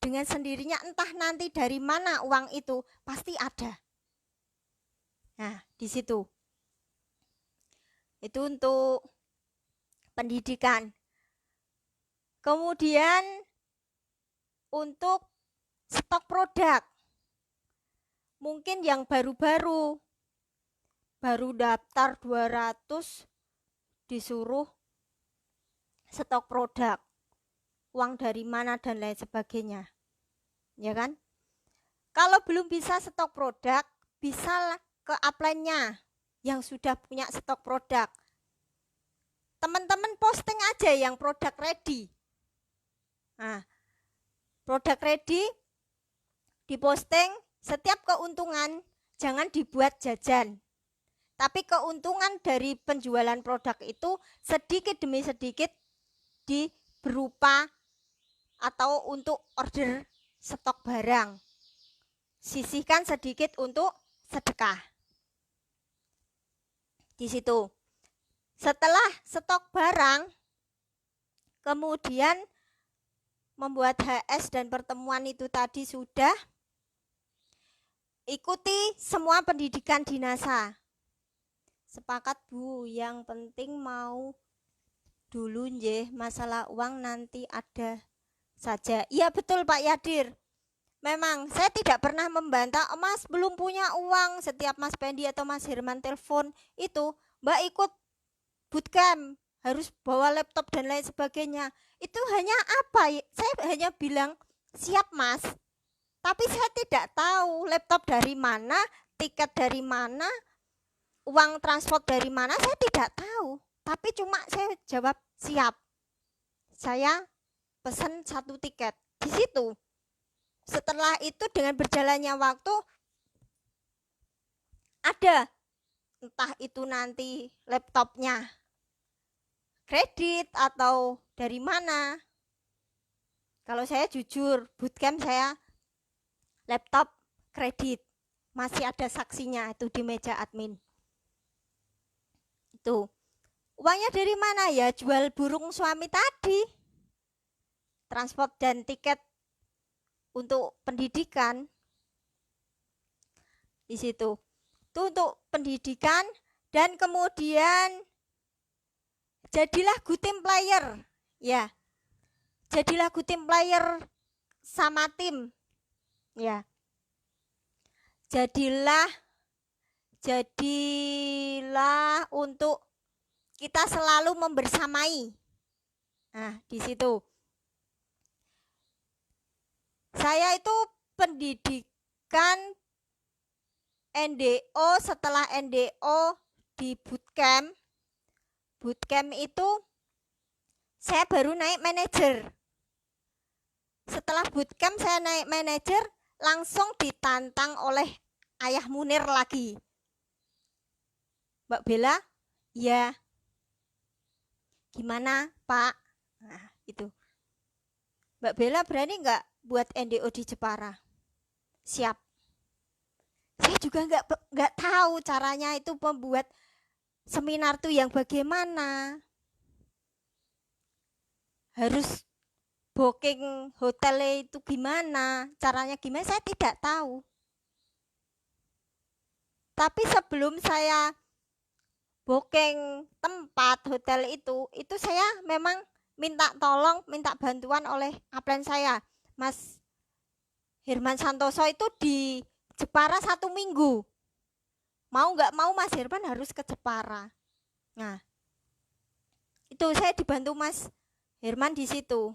dengan sendirinya, entah nanti dari mana uang itu pasti ada. Nah, di situ. Itu untuk pendidikan. Kemudian untuk stok produk. Mungkin yang baru daftar 200 disuruh stok produk. Uang dari mana dan lain sebagainya. Ya kan? Kalau belum bisa stok produk, bisa ke upline-nya yang sudah punya stok produk. Teman-teman posting aja yang produk ready. Nah, produk ready diposting, setiap keuntungan jangan dibuat jajan. Tapi keuntungan dari penjualan produk itu sedikit demi sedikit berupa atau untuk order stok barang. Sisihkan sedikit untuk sedekah. Di situ. Setelah stok barang, kemudian membuat HS dan pertemuan itu tadi sudah, ikuti semua pendidikan di NASA. Sepakat Bu, yang penting mau dulu nggih, masalah uang nanti ada saja. Iya betul Pak Yadir. Memang saya tidak pernah membantah, Mas belum punya uang. Setiap Mas Pendi atau Mas Herman telepon itu, Mbak ikut bootcamp, harus bawa laptop dan lain sebagainya. Itu hanya apa? Saya hanya bilang, siap mas. Tapi saya tidak tahu laptop dari mana, tiket dari mana, uang transport dari mana, saya tidak tahu. Tapi cuma saya jawab siap. Saya pesan 1 tiket. Di situ. Setelah itu dengan berjalannya waktu, ada entah itu nanti laptopnya kredit atau dari mana. Kalau saya jujur, bootcamp saya laptop kredit. Masih ada saksinya itu di meja admin. Itu. Uangnya dari mana ya? Jual burung suami tadi. Transport dan tiket untuk pendidikan. Di situ. Itu untuk pendidikan dan kemudian jadilah good team player. Ya. Jadilah good team player sama tim. Ya. Jadilah untuk kita selalu membersamai. Nah, di situ. Saya itu pendidikan NDO, setelah NDO di bootcamp. Bootcamp itu saya baru naik manajer. Setelah bootcamp saya naik manajer, langsung ditantang oleh Ayah Munir lagi. Mbak Bella, ya. Gimana Pak? Nah, itu. Mbak Bella berani nggak buat NDO di Jepara? Siap. Saya juga nggak tahu caranya itu membuat seminar tuh yang bagaimana. Harus booking hotelnya itu gimana, caranya gimana, saya tidak tahu. Tapi sebelum saya booking tempat hotel itu saya memang minta tolong, minta bantuan oleh upline saya, Mas Herman Santoso itu di Jepara 1 minggu. Mau nggak mau Mas Herman harus ke Jepara. Nah, itu saya dibantu Mas Herman di situ.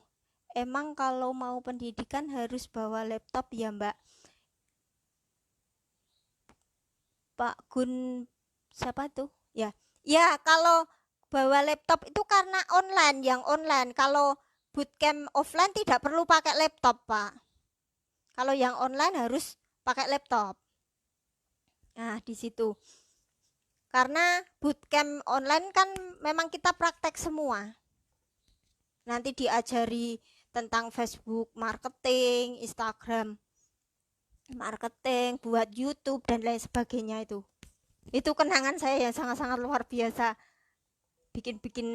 Emang kalau mau pendidikan harus bawa laptop ya Mbak? Pak Gun siapa tuh? Ya. Ya, kalau bawa laptop itu karena online, yang online. Kalau bootcamp offline tidak perlu pakai laptop, Pak. Kalau yang online harus pakai laptop. Nah, di situ. Karena bootcamp online kan memang kita praktek semua. Nanti diajari tentang Facebook marketing, Instagram marketing, buat YouTube dan lain sebagainya itu. Itu kenangan saya yang sangat-sangat luar biasa. Bikin-bikin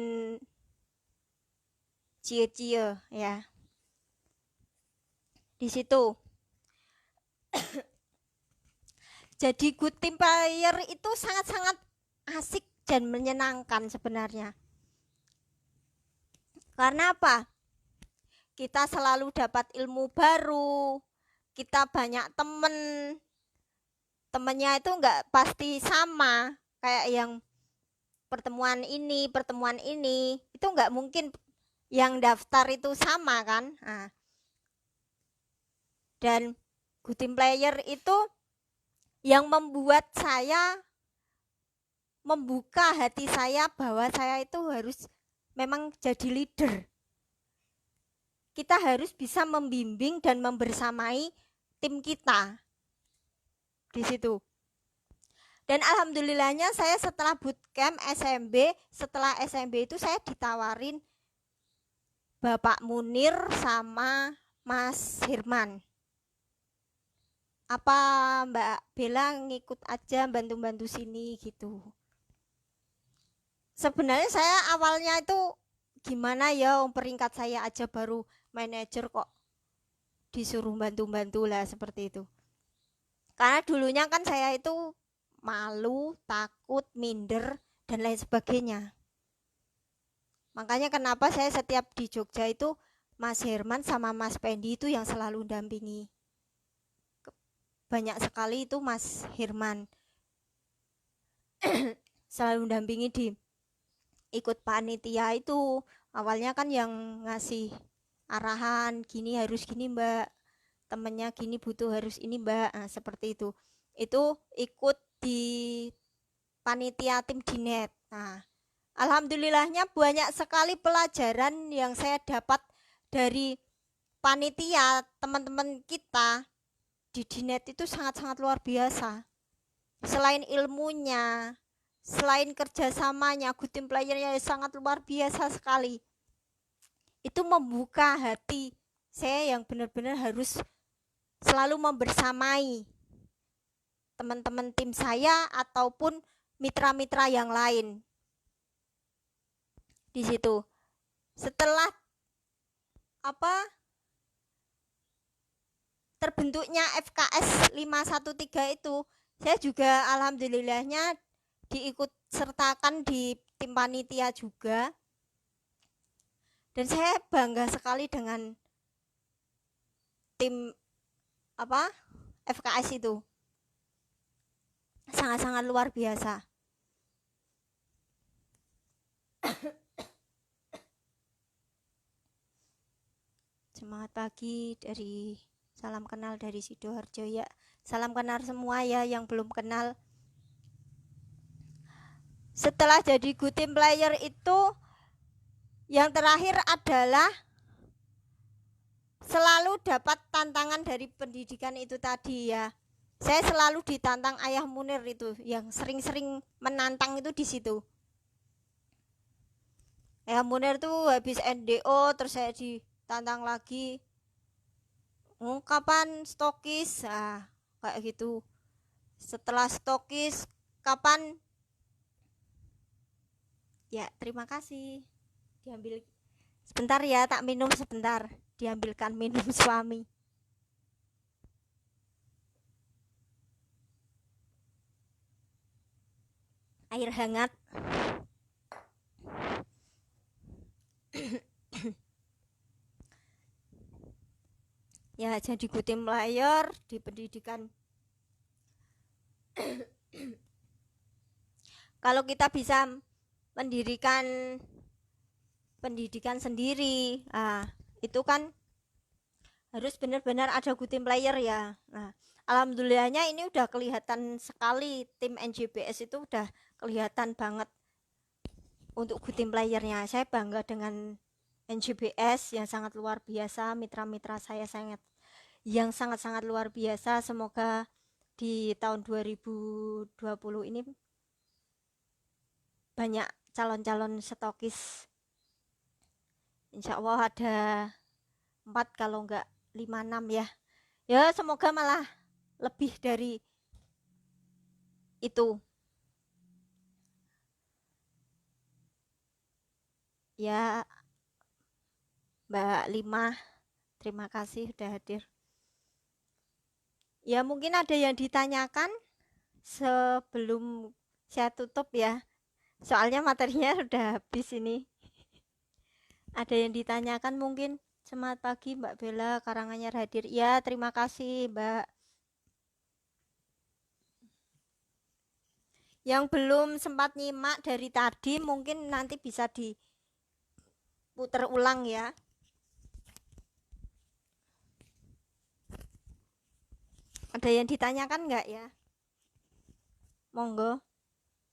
cie-cie ya. Di situ. Jadi good team player itu sangat-sangat asik dan menyenangkan sebenarnya. Karena apa? Kita selalu dapat ilmu baru, kita banyak temen. Temennya itu nggak pasti sama, kayak yang pertemuan ini, itu nggak mungkin yang daftar itu sama kan. Nah, dan good team player itu yang membuat saya membuka hati saya bahwa saya itu harus memang jadi leader. Kita harus bisa membimbing dan membersamai tim kita di situ. Dan alhamdulillahnya saya setelah bootcamp SMB, setelah SMB itu saya ditawarin Bapak Munir sama Mas Herman. Apa Mbak Bella ngikut aja bantu-bantu sini gitu. Sebenarnya saya awalnya itu gimana ya, peringkat saya aja baru manajer kok disuruh bantu-bantu lah seperti itu. Karena dulunya kan saya itu malu, takut, minder dan lain sebagainya. Makanya kenapa saya setiap di Jogja itu Mas Herman sama Mas Pendi itu yang selalu dampingi. Banyak sekali itu Mas Herman selalu dampingi di ikut panitia itu. Awalnya kan yang ngasih arahan, gini harus gini mbak, temennya gini butuh harus ini mbak, nah, seperti itu ikut di panitia tim Dinet. Nah, alhamdulillahnya banyak sekali pelajaran yang saya dapat dari panitia. Teman-teman kita di Dinet itu sangat-sangat luar biasa. Selain ilmunya, selain kerjasamanya, good team playernya sangat luar biasa sekali. Itu membuka hati saya yang benar-benar harus selalu membersamai teman-teman tim saya ataupun mitra-mitra yang lain. Di situ setelah terbentuknya FKS 513 itu, saya juga alhamdulillahnya diikut sertakan di tim panitia juga, dan saya bangga sekali dengan tim FKS itu, sangat-sangat luar biasa. Semangat pagi dari salam kenal dari Sidoarjo ya. Salam kenal semua ya yang belum kenal. Setelah jadi good team player itu, yang terakhir adalah selalu dapat tantangan dari pendidikan itu tadi ya. Saya selalu ditantang Ayah Munir itu, yang sering-sering menantang itu di situ. Ayah Munir tuh habis NDO terus saya ditantang lagi. Kapan stokis? Kayak gitu. Setelah stokis kapan? Ya, terima kasih. Diambil sebentar ya, tak minum sebentar. Diambilkan minum suami. Air hangat. Ya, jadi good team player di pendidikan. Kalau kita bisa mendirikan pendidikan sendiri, itu kan harus benar-benar ada good team player ya. Nah, alhamdulillahnya ini udah kelihatan sekali, tim NJBS itu udah kelihatan banget untuk good team playernya. Saya bangga dengan NJBS yang sangat luar biasa, mitra-mitra saya yang sangat-sangat luar biasa. Semoga di tahun 2020 ini banyak calon-calon stokis. Insya Allah ada 4 kalau enggak 5-6 ya. Ya semoga malah lebih dari itu. Ya Mbak Lima, terima kasih sudah hadir. Ya mungkin ada yang ditanyakan sebelum saya tutup ya. Soalnya materinya sudah habis ini. Ada yang ditanyakan mungkin. Semangat pagi Mbak Bella, Karanganyar hadir. Ya terima kasih Mbak. Yang belum sempat nyimak dari tadi mungkin nanti bisa diputar ulang ya. Ada yang ditanyakan nggak ya? Monggo.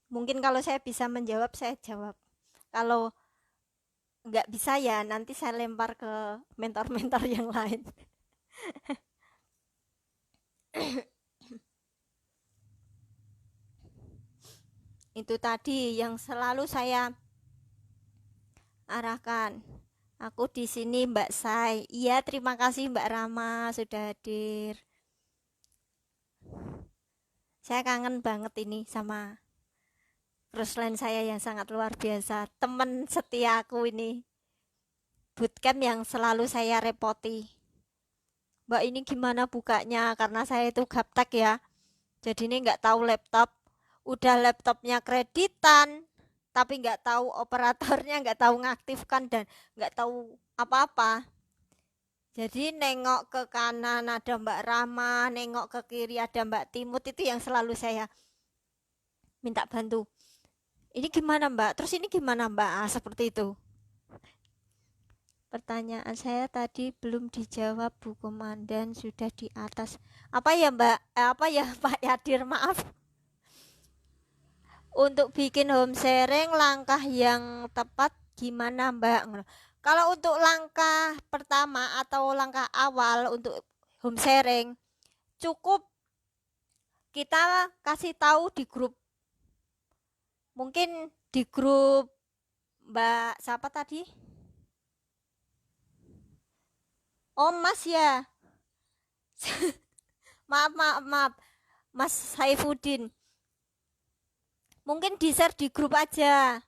Mungkin kalau saya bisa menjawab, saya jawab. Kalau nggak bisa ya nanti saya lempar ke mentor-mentor yang lain. Itu tadi yang selalu saya arahkan. Aku di sini Mbak Sai. Iya, terima kasih Mbak Rama sudah hadir. Saya kangen banget ini sama crossline saya yang sangat luar biasa. Teman setiaku ini. Bootcamp yang selalu saya repoti. Mbak ini gimana bukanya? Karena saya itu gaptek ya. Jadi ini nggak tahu laptop. Udah laptopnya kreditan, tapi nggak tahu operatornya, nggak tahu ngaktifkan dan nggak tahu apa-apa. Jadi nengok ke kanan ada Mbak Rama, nengok ke kiri ada Mbak Timut, itu yang selalu saya minta bantu. Ini gimana Mbak? Terus ini gimana Mbak? Seperti itu. Pertanyaan saya tadi belum dijawab Bu Komandan, sudah di atas. Apa ya Mbak? Apa ya Pak Yadir? Maaf. Untuk bikin home sharing langkah yang tepat gimana Mbak? Kalau untuk langkah pertama atau langkah awal untuk home sharing, cukup kita kasih tahu di grup. Mungkin di grup Mbak siapa tadi? Oh Mas ya. maaf Mas Saifuddin. Mungkin di-share di grup aja.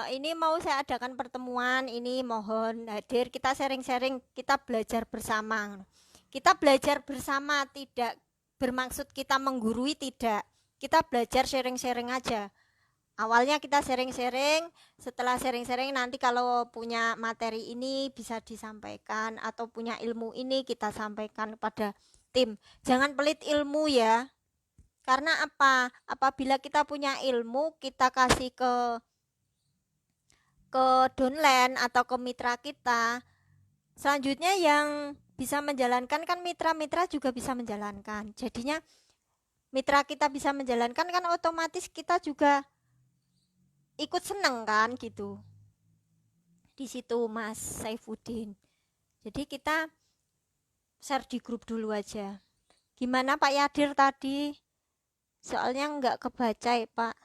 Ini mau saya adakan pertemuan, ini mohon hadir, kita sharing-sharing, kita belajar bersama. Kita belajar bersama, tidak bermaksud kita menggurui, tidak. Kita belajar sharing-sharing aja. Awalnya kita sharing-sharing, setelah sharing-sharing nanti kalau punya materi ini bisa disampaikan atau punya ilmu ini kita sampaikan pada tim. Jangan pelit ilmu ya. Karena apa? Apabila kita punya ilmu, kita kasih ke downline atau ke mitra kita, selanjutnya yang bisa menjalankan kan mitra-mitra juga bisa menjalankan. Jadinya mitra kita bisa menjalankan kan otomatis kita juga ikut seneng kan gitu. Di situ Mas Saifuddin. Jadi kita share di grup dulu aja. Gimana Pak Yadir tadi? Soalnya nggak kebaca ya Pak.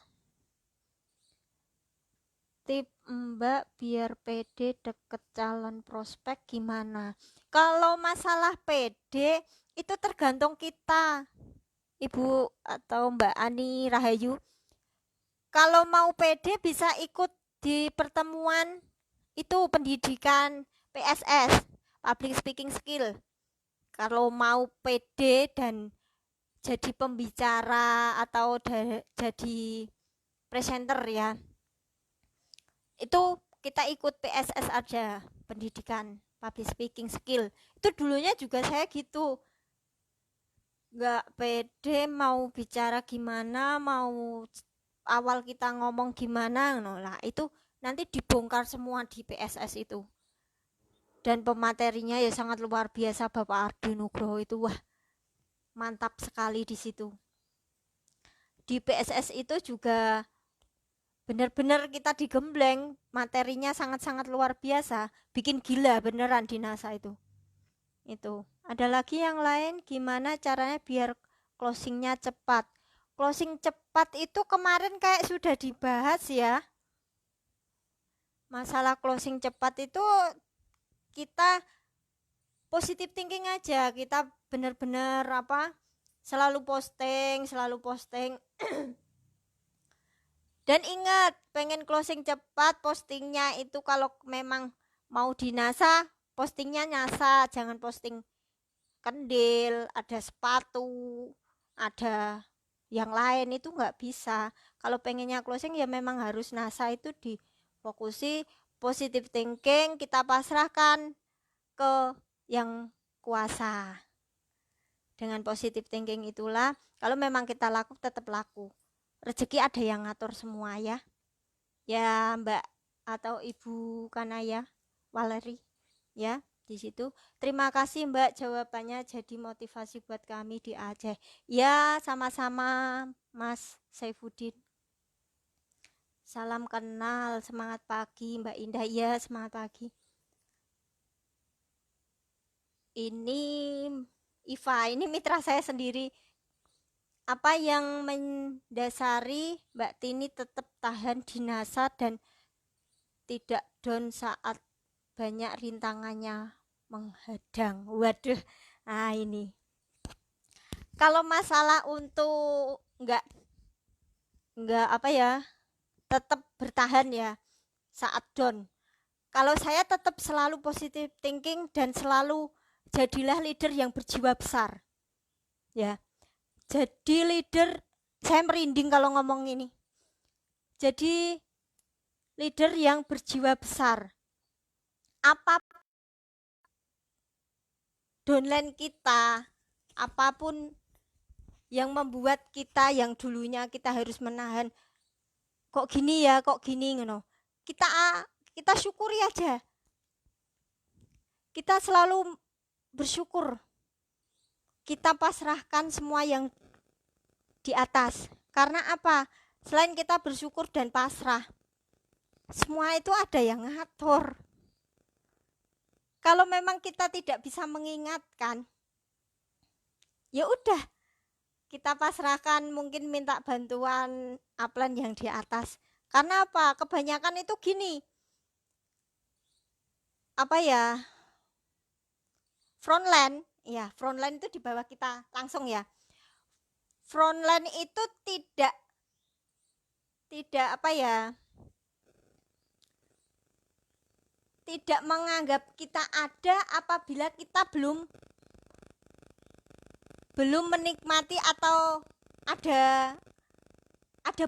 Tip Mbak biar pede deket calon prospek gimana? Kalau masalah pede itu tergantung kita, Ibu atau Mbak Ani Rahayu. Kalau mau pede bisa ikut di pertemuan itu pendidikan PSS, Public Speaking Skill. Kalau mau pede dan jadi pembicara atau jadi presenter ya, itu kita ikut PSS aja, pendidikan public speaking skill. Itu dulunya juga saya gitu, nggak pede mau bicara gimana, mau awal kita ngomong gimana, lah itu nanti dibongkar semua di PSS itu. Dan pematerinya ya sangat luar biasa, Bapak Ardi Nugroho itu, wah mantap sekali di situ. Di PSS itu juga benar-benar kita digembleng, materinya sangat-sangat luar biasa, bikin gila beneran di NASA itu. Ada lagi yang lain, gimana caranya biar closingnya cepat? Closing cepat itu kemarin kayak sudah dibahas ya. Masalah closing cepat itu kita positive thinking aja, kita benar-benar selalu posting dan ingat, pengen closing cepat, postingnya itu kalau memang mau di NASA, postingnya NASA, jangan posting kendil, ada sepatu, ada yang lain, itu nggak bisa. Kalau pengennya closing ya memang harus NASA, itu difokusi positive thinking, kita pasrahkan ke yang kuasa. Dengan positive thinking itulah, kalau memang kita laku, tetap laku. Rezeki ada yang ngatur semua ya. Ya Mbak atau Ibu Kanaya Waleri ya di situ. Terima kasih Mbak, jawabannya jadi motivasi buat kami di Aceh. Ya sama-sama Mas Saifuddin. Salam kenal, semangat pagi Mbak Indah. Ya semangat pagi. Ini Iva, ini mitra saya sendiri. Apa yang mendasari Mbak Tini tetap tahan di NASA dan tidak down saat banyak rintangannya menghadang? Waduh, ini kalau masalah untuk enggak tetap bertahan ya saat down. Kalau saya tetap selalu positive thinking dan selalu jadilah leader yang berjiwa besar. Ya. Jadi leader, saya merinding kalau ngomong ini. Jadi leader yang berjiwa besar. Apa downline kita, apapun yang membuat kita yang dulunya kita harus menahan kok gini ya, kok gini ngono. Kita syukuri aja. Kita selalu bersyukur. Kita pasrahkan semua yang di atas. Karena apa? Selain kita bersyukur dan pasrah, semua itu ada yang ngatur. Kalau memang kita tidak bisa mengingatkan, ya udah, kita pasrahkan, mungkin minta bantuan upline yang di atas. Karena apa? Kebanyakan itu gini, apa ya, frontline itu di bawah kita langsung ya. Frontline itu tidak apa ya, tidak menganggap kita ada apabila kita belum menikmati atau ada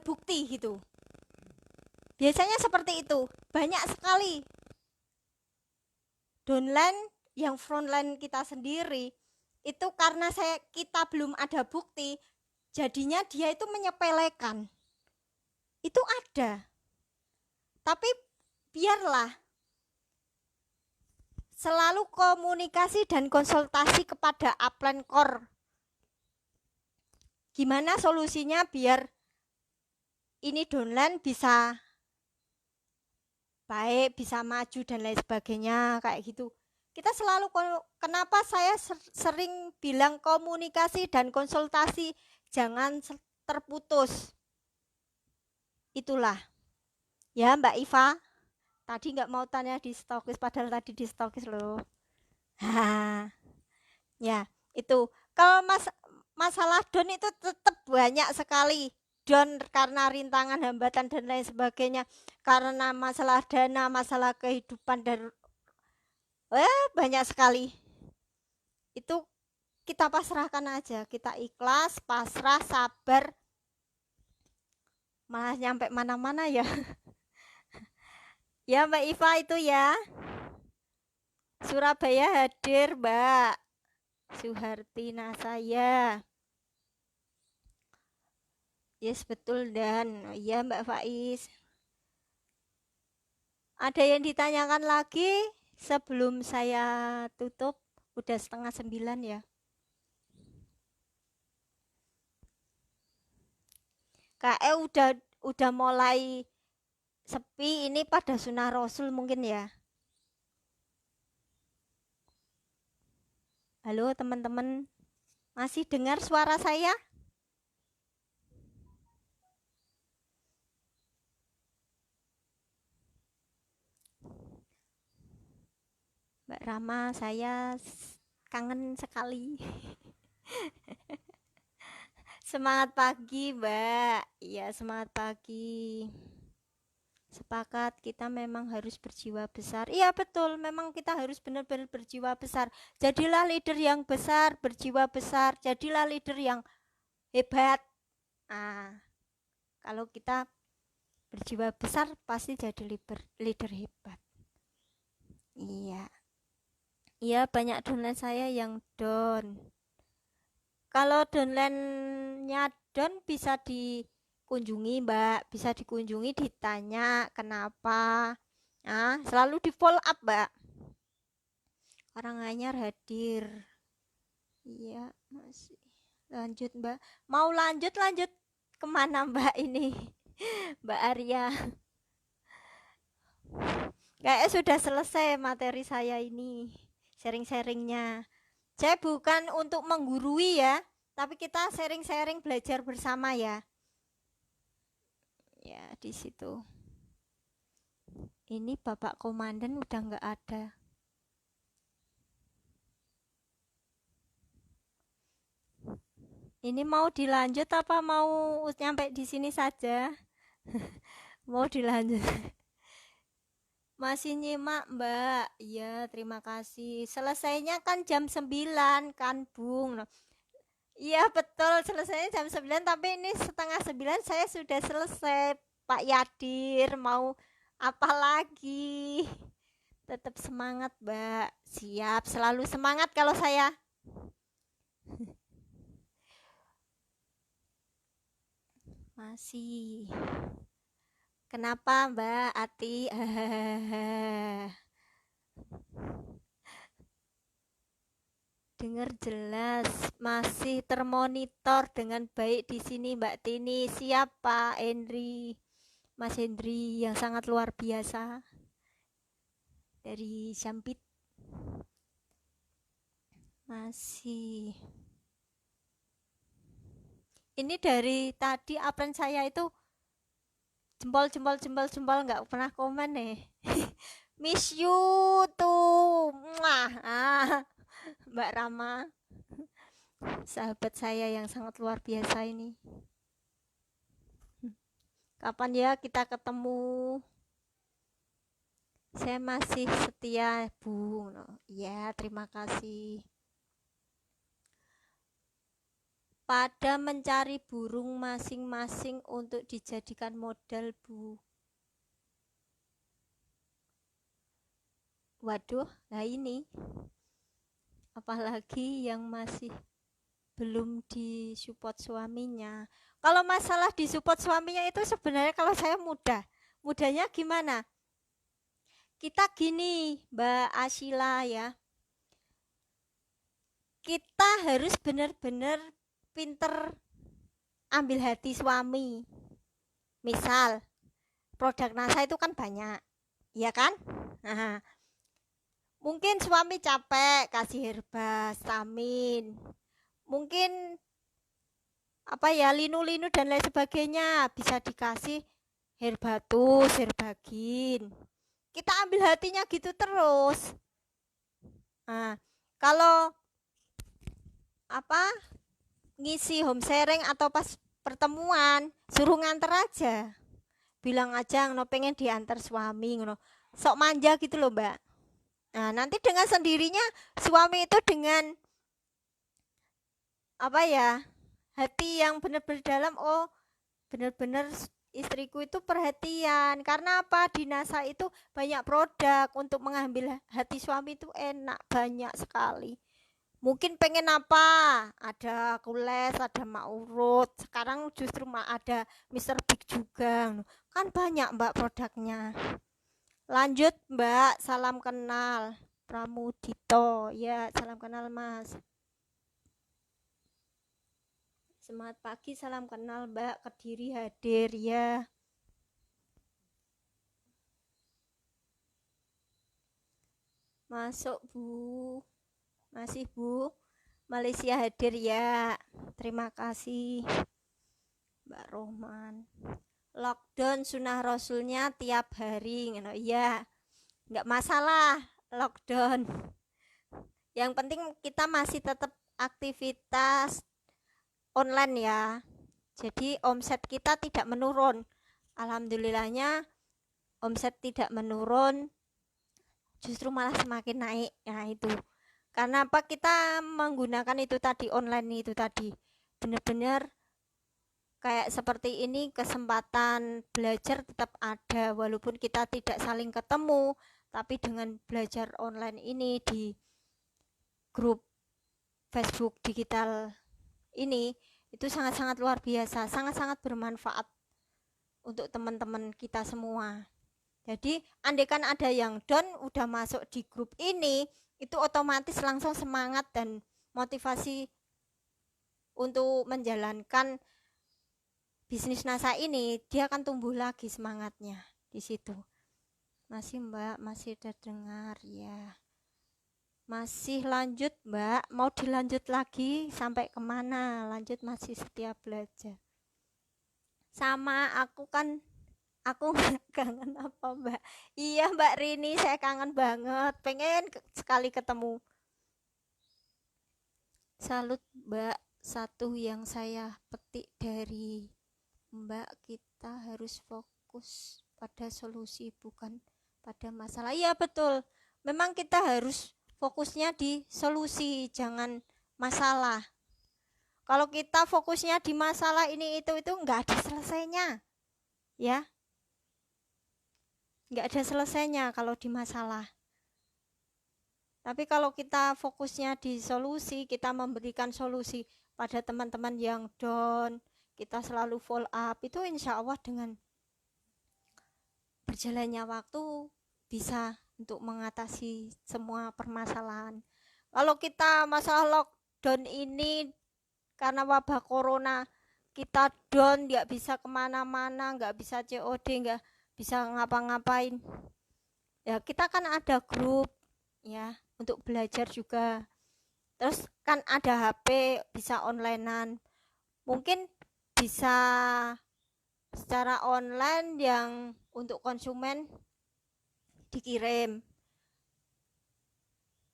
bukti gitu. Biasanya seperti itu. Banyak sekali downline yang frontline kita sendiri itu karena kita belum ada bukti, jadinya dia itu menyepelekan. Itu ada. Tapi biarlah selalu komunikasi dan konsultasi kepada upline core. Gimana solusinya biar ini downline bisa baik, bisa maju dan lain sebagainya, kayak gitu. Kita selalu, kenapa saya sering bilang komunikasi dan konsultasi jangan terputus. Itulah ya Mbak Iva, tadi nggak mau tanya di stokis, padahal tadi di stokis loh. Ya itu, kalau masalah don itu tetap banyak sekali. Don karena rintangan, hambatan dan lain sebagainya, karena masalah dana, masalah kehidupan, dan banyak sekali. Itu kita pasrahkan aja, kita ikhlas, pasrah, sabar. Malah nyampe mana-mana ya. Ya Mbak Iva itu ya. Surabaya hadir Mbak Suhartina saya. Yes betul, dan ya Mbak Faiz. Ada yang ditanyakan lagi sebelum saya tutup? Udah 8:30 ya. KE udah mulai sepi, ini pada sunah Rasul mungkin ya. Halo teman-teman, masih dengar suara saya? Mbak Rama, saya kangen sekali. Semangat pagi Mbak. Iya semangat pagi. Sepakat, kita memang harus berjiwa besar. Iya betul, memang kita harus benar-benar berjiwa besar. Jadilah leader yang besar, berjiwa besar. Jadilah leader yang hebat. Kalau kita berjiwa besar pasti jadi leader hebat. Iya. Iya, banyak downline saya yang down. Kalau downline-nya down bisa dikunjungi Mbak, bisa dikunjungi, ditanya kenapa. Selalu di follow up Mbak. Orang anyar hadir. Iya, masih. Lanjut Mbak. Mau lanjut kemana Mbak ini? Mbak Arya. Kayaknya sudah selesai materi saya ini. Sharing-sharingnya. Saya bukan untuk menggurui ya, tapi kita sharing-sharing, belajar bersama ya. Ya, di situ. Ini Bapak Komandan udah nggak ada. Ini mau dilanjut apa mau nyampe di sini saja? Mau dilanjut. Masih nyimak Mbak. Iya, terima kasih. Selesainya kan jam 9 kan, Bung. Iya, betul. Selesainya jam 9, tapi ini 8:30 saya sudah selesai. Pak Yadir, mau apa lagi? Tetap semangat, Mbak. Siap, selalu semangat kalau saya. Masih. Kenapa Mbak Ati? Dengar jelas, masih termonitor dengan baik di sini Mbak Tini. Siapa Henry? Mas Hendri yang sangat luar biasa dari Syampit. Masih. Ini dari tadi apren saya itu jempol nggak pernah komen nih. Miss you tuh. Mbak Rama, sahabat saya yang sangat luar biasa ini. Kapan ya kita ketemu? Saya masih setia, Bu. Ya, terima kasih. Pada mencari burung masing-masing untuk dijadikan modal, Bu. Waduh, nah ini. Apalagi yang masih belum disupport suaminya. Kalau masalah disupport suaminya itu sebenarnya kalau saya mudahnya gimana? Kita gini Mbak Asila ya, kita harus benar-benar pinter ambil hati suami. Misal produk NASA itu kan banyak, ya kan? Nah, mungkin suami capek kasih herba, stamin, mungkin apa ya, linu-linu dan lain sebagainya, bisa dikasih herbatus, herbagin. Kita ambil hatinya gitu terus. Nah, kalau apa ngisi home sharing atau pas pertemuan, suruh nganter aja. Bilang aja ngono pengen diantar suami ngono. Sok manja gitu loh, Mbak. Nah, nanti dengan sendirinya suami itu dengan apa ya? Hati yang benar-benar dalam, oh benar-benar istriku itu perhatian. Karena apa? Di NASA itu banyak produk untuk mengambil hati suami itu enak, banyak sekali. Mungkin pengen apa? Ada Kules, ada Mak Urut. Sekarang justru ada Mr. Big juga. Kan banyak Mbak produknya. Lanjut Mbak, salam kenal. Pramudito. Ya, salam kenal Mas. Semangat pagi, salam kenal Mbak. Kediri hadir ya. Masuk Bu. Masih Bu. Malaysia hadir ya. Terima kasih Mbak Rohman. Lockdown sunnah rasulnya tiap hari. Ya, nggak masalah lockdown. Yang penting kita masih tetap aktivitas online ya. Jadi omset kita tidak menurun. Alhamdulillahnya omset tidak menurun, justru malah semakin naik. Nah itu karena apa, kita menggunakan itu tadi, online itu tadi, benar-benar kayak seperti ini, kesempatan belajar tetap ada walaupun kita tidak saling ketemu, tapi dengan belajar online ini di grup Facebook digital ini itu sangat-sangat luar biasa, sangat-sangat bermanfaat untuk teman-teman kita semua. Jadi andaikan ada yang down udah masuk di grup ini, itu otomatis langsung semangat dan motivasi untuk menjalankan bisnis NASA ini, dia akan tumbuh lagi semangatnya di situ. Masih Mbak, masih terdengar ya. Masih lanjut Mbak, mau dilanjut lagi sampai kemana? Lanjut, masih setia belajar. Sama aku kan, aku kangen apa Mbak? Iya Mbak Rini, saya kangen banget, pengen sekali ketemu. Salut Mbak, satu yang saya petik dari Mbak, kita harus fokus pada solusi bukan pada masalah. Iya betul, memang kita harus fokusnya di solusi, jangan masalah. Kalau kita fokusnya di masalah ini itu nggak ada selesainya, ya, nggak ada selesainya kalau di masalah. Tapi kalau kita fokusnya di solusi, kita memberikan solusi pada teman-teman yang down, kita selalu follow up, itu insya Allah dengan berjalannya waktu bisa untuk mengatasi semua permasalahan. Kalau kita masalah lockdown ini karena wabah corona, kita down, nggak bisa kemana-mana, nggak bisa COD, nggak bisa ngapa-ngapain. Ya kita kan ada grup ya untuk belajar juga. Terus kan ada HP, bisa onlinean. Mungkin bisa secara online yang untuk konsumen dikirim.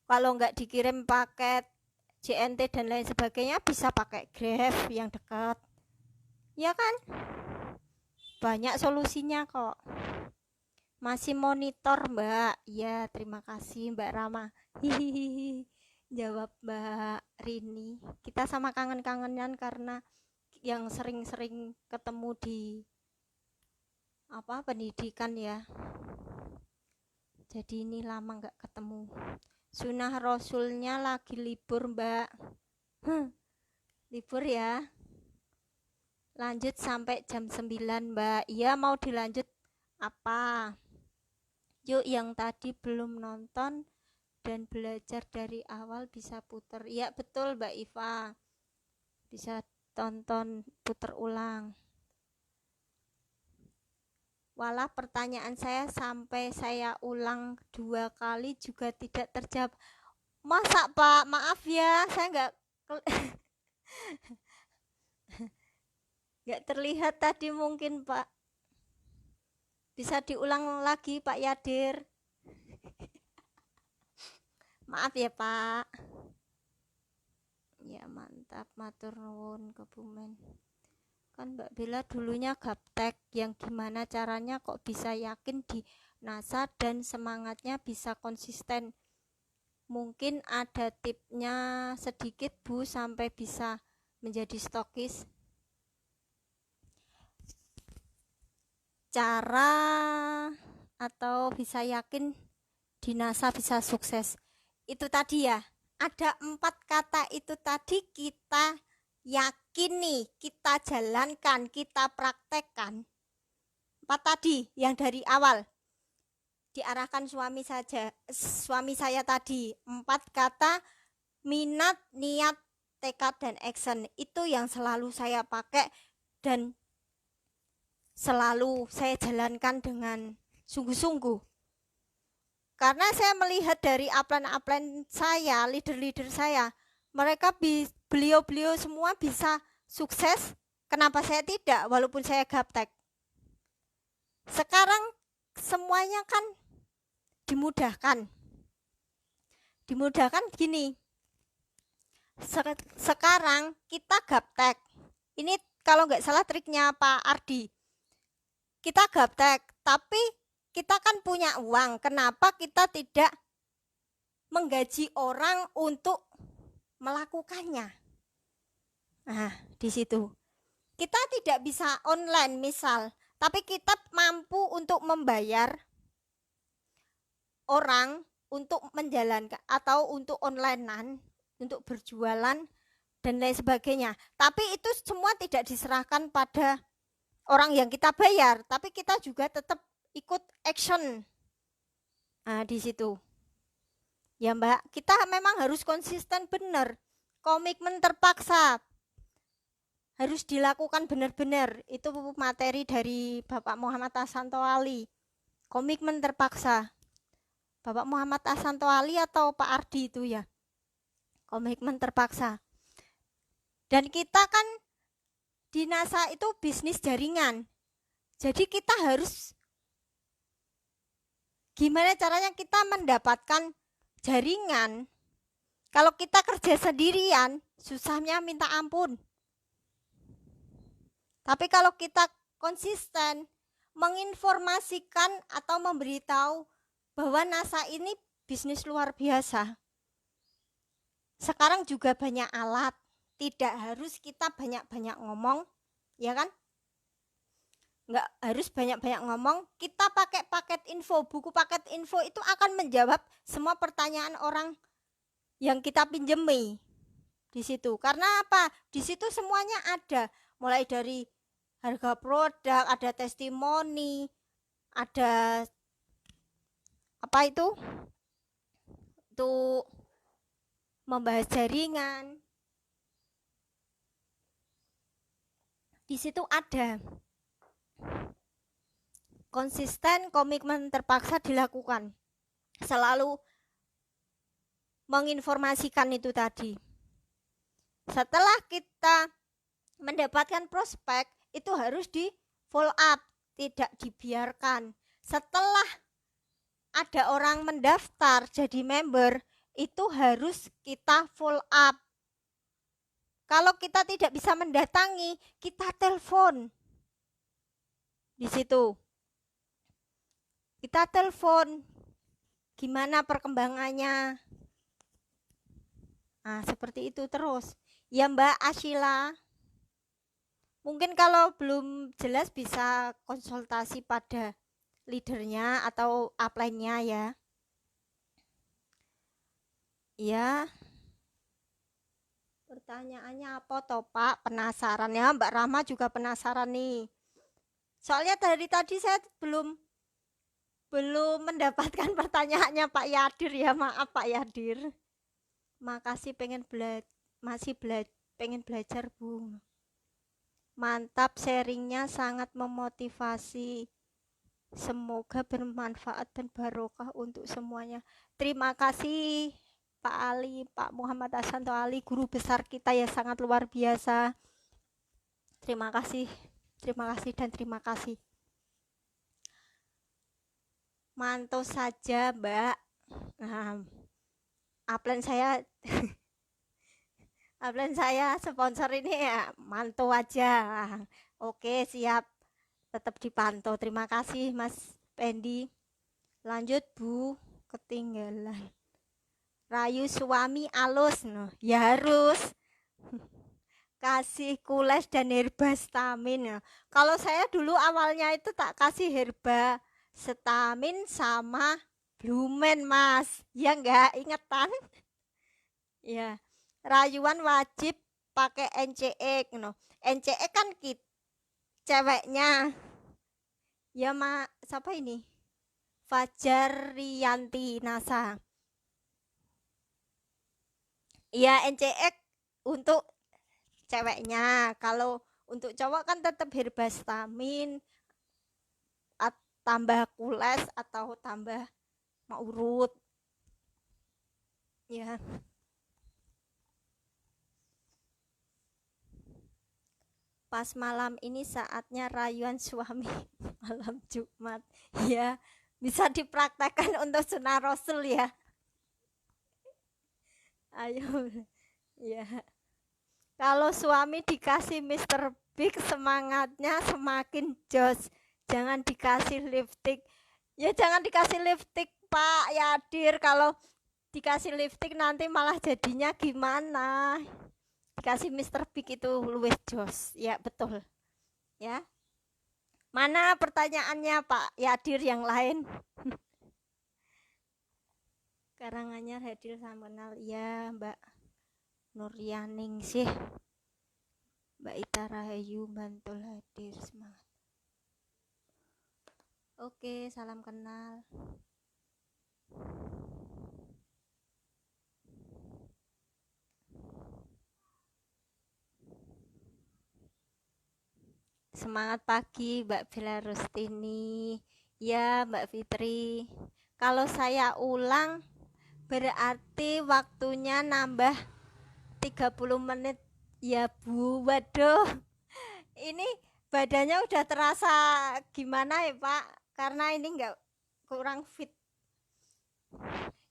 Kalau nggak dikirim paket JNT dan lain sebagainya, bisa pakai Grab yang dekat. Ya kan? Banyak solusinya kok. Masih monitor, Mbak. Ya, terima kasih Mbak Rama. Hihihi. Jawab Mbak Rini. Kita sama kangen-kangenan karena yang sering-sering ketemu di pendidikan ya. Jadi ini lama nggak ketemu. Sunnah Rasulnya lagi libur, Mbak. Libur ya. Lanjut sampai jam 9, Mbak. Iya, mau dilanjut apa? Yuk, yang tadi belum nonton dan belajar dari awal bisa puter. Iya, betul Mbak Iva. Bisa tonton puter ulang. Walah, pertanyaan saya sampai saya ulang 2 kali juga tidak terjawab. Masa Pak? Maaf ya, saya nggak terlihat tadi mungkin Pak. Bisa diulang lagi Pak Yadir. Maaf ya Pak. Ya mantap, matur nuwun Kebumen. Kan Mbak Bella dulunya gaptek, yang gimana caranya kok bisa yakin di NASA dan semangatnya bisa konsisten. Mungkin ada tipnya sedikit Bu sampai bisa menjadi stokis. Cara atau bisa yakin di NASA bisa sukses. Itu tadi ya, ada 4 kata itu tadi kita yakini, kita jalankan, kita praktekkan. 4 tadi yang dari awal diarahkan suami saya tadi. 4 kata: minat, niat, tekad, dan action. Itu yang selalu saya pakai dan selalu saya jalankan dengan sungguh-sungguh. Karena saya melihat dari upline saya, leader-leader saya, mereka beliau-beliau semua bisa sukses. Kenapa saya tidak, walaupun saya gaptek? Sekarang semuanya kan dimudahkan. Dimudahkan gini. Sekarang kita gaptek. Ini kalau nggak salah triknya Pak Ardi. Kita gaptek, tapi kita kan punya uang. Kenapa kita tidak menggaji orang untuk melakukannya? Nah, di situ. Kita tidak bisa online misal, tapi kita mampu untuk membayar orang untuk menjalankan atau untuk onlinean, untuk berjualan dan lain sebagainya. Tapi itu semua tidak diserahkan pada orang yang kita bayar, tapi kita juga tetap ikut action. Nah, di situ. Ya, Mbak, kita memang harus konsisten benar. Komitmen terpaksa harus dilakukan benar-benar. Itu materi dari Bapak Muhammad Asanto Ali. Komitmen terpaksa. Bapak Muhammad Asanto Ali atau Pak Ardi itu ya. Komitmen terpaksa. Dan kita kan di NASA itu bisnis jaringan. Jadi kita harus gimana caranya kita mendapatkan jaringan. Kalau kita kerja sendirian, susahnya minta ampun. Tapi kalau kita konsisten menginformasikan atau memberitahu bahwa NASA ini bisnis luar biasa. Sekarang juga banyak alat, tidak harus kita banyak-banyak ngomong, ya kan? Nggak harus banyak-banyak ngomong, kita pakai paket info. Buku paket info itu akan menjawab semua pertanyaan orang yang kita pinjemi di situ. Karena apa? Di situ semuanya ada, mulai dari harga produk, ada testimoni, ada apa itu untuk membahas jaringan. Di situ ada konsisten, komitmen terpaksa dilakukan, selalu menginformasikan itu tadi. Setelah kita mendapatkan prospek, itu harus di follow up, tidak dibiarkan. Setelah ada orang mendaftar jadi member, itu harus kita follow up. Kalau kita tidak bisa mendatangi, kita telepon. Di situ kita telepon, gimana perkembangannya. Nah, seperti itu terus. Ya Mbak Ashila, mungkin kalau belum jelas bisa konsultasi pada leadernya atau upline-nya ya. Ya. Pertanyaannya apa toh Pak? Penasaran ya, Mbak Rahma juga penasaran nih. Soalnya dari tadi saya belum mendapatkan pertanyaannya Pak Yadir ya, maaf Pak Yadir. Makasih pengen pengen belajar Bu. Mantap, sharingnya sangat memotivasi. Semoga bermanfaat dan barokah untuk semuanya. Terima kasih Pak Ali, Pak Muhammad Hasanto Ali, guru besar kita ya, sangat luar biasa. Terima kasih dan terima kasih. Mantau saja Mbak. Nah, upline saya upline saya sponsor ini ya, mantau aja. Oke, siap. Tetap dipantau. Terima kasih Mas Pendi. Lanjut Bu, ketinggalan. Rayu suami alus, no. Ya harus kasih kules dan herba stamin ya. Kalau saya dulu awalnya itu tak kasih herba stamin sama blumen Mas. Ya enggak, ingetan? Ya. Rayuan wajib pakai NCE no. NCE kan ceweknya. Ya siapa ini? Fajar Rianti Nasa. Iya, NCX untuk ceweknya. Kalau untuk cowok kan tetap herbastamin, tambah kules atau tambah maurut. Ya. Pas malam ini saatnya rayuan suami malam Jumat. Ya, bisa dipraktekkan untuk sunah Rasul ya. Ayo. Ya. Kalau suami dikasih Mr. Big, semangatnya semakin jos. Jangan dikasih lipstick. Ya jangan dikasih lipstick Pak Yadir. Kalau dikasih lipstick nanti malah jadinya gimana? Dikasih Mr. Big itu luwes jos. Ya betul. Ya. Mana pertanyaannya Pak Yadir yang lain? Karanganyar hadir sampenal. Ya Mbak Nuryaning sih. Mbak Ita Rahayu Bantul hadir, semangat. Oke, salam kenal. Semangat pagi Mbak Bella Rustini. Ya Mbak Fitri. Kalau saya ulang berarti waktunya nambah 30 menit ya Bu. Waduh, ini badannya udah terasa gimana ya Pak, karena ini enggak kurang fit.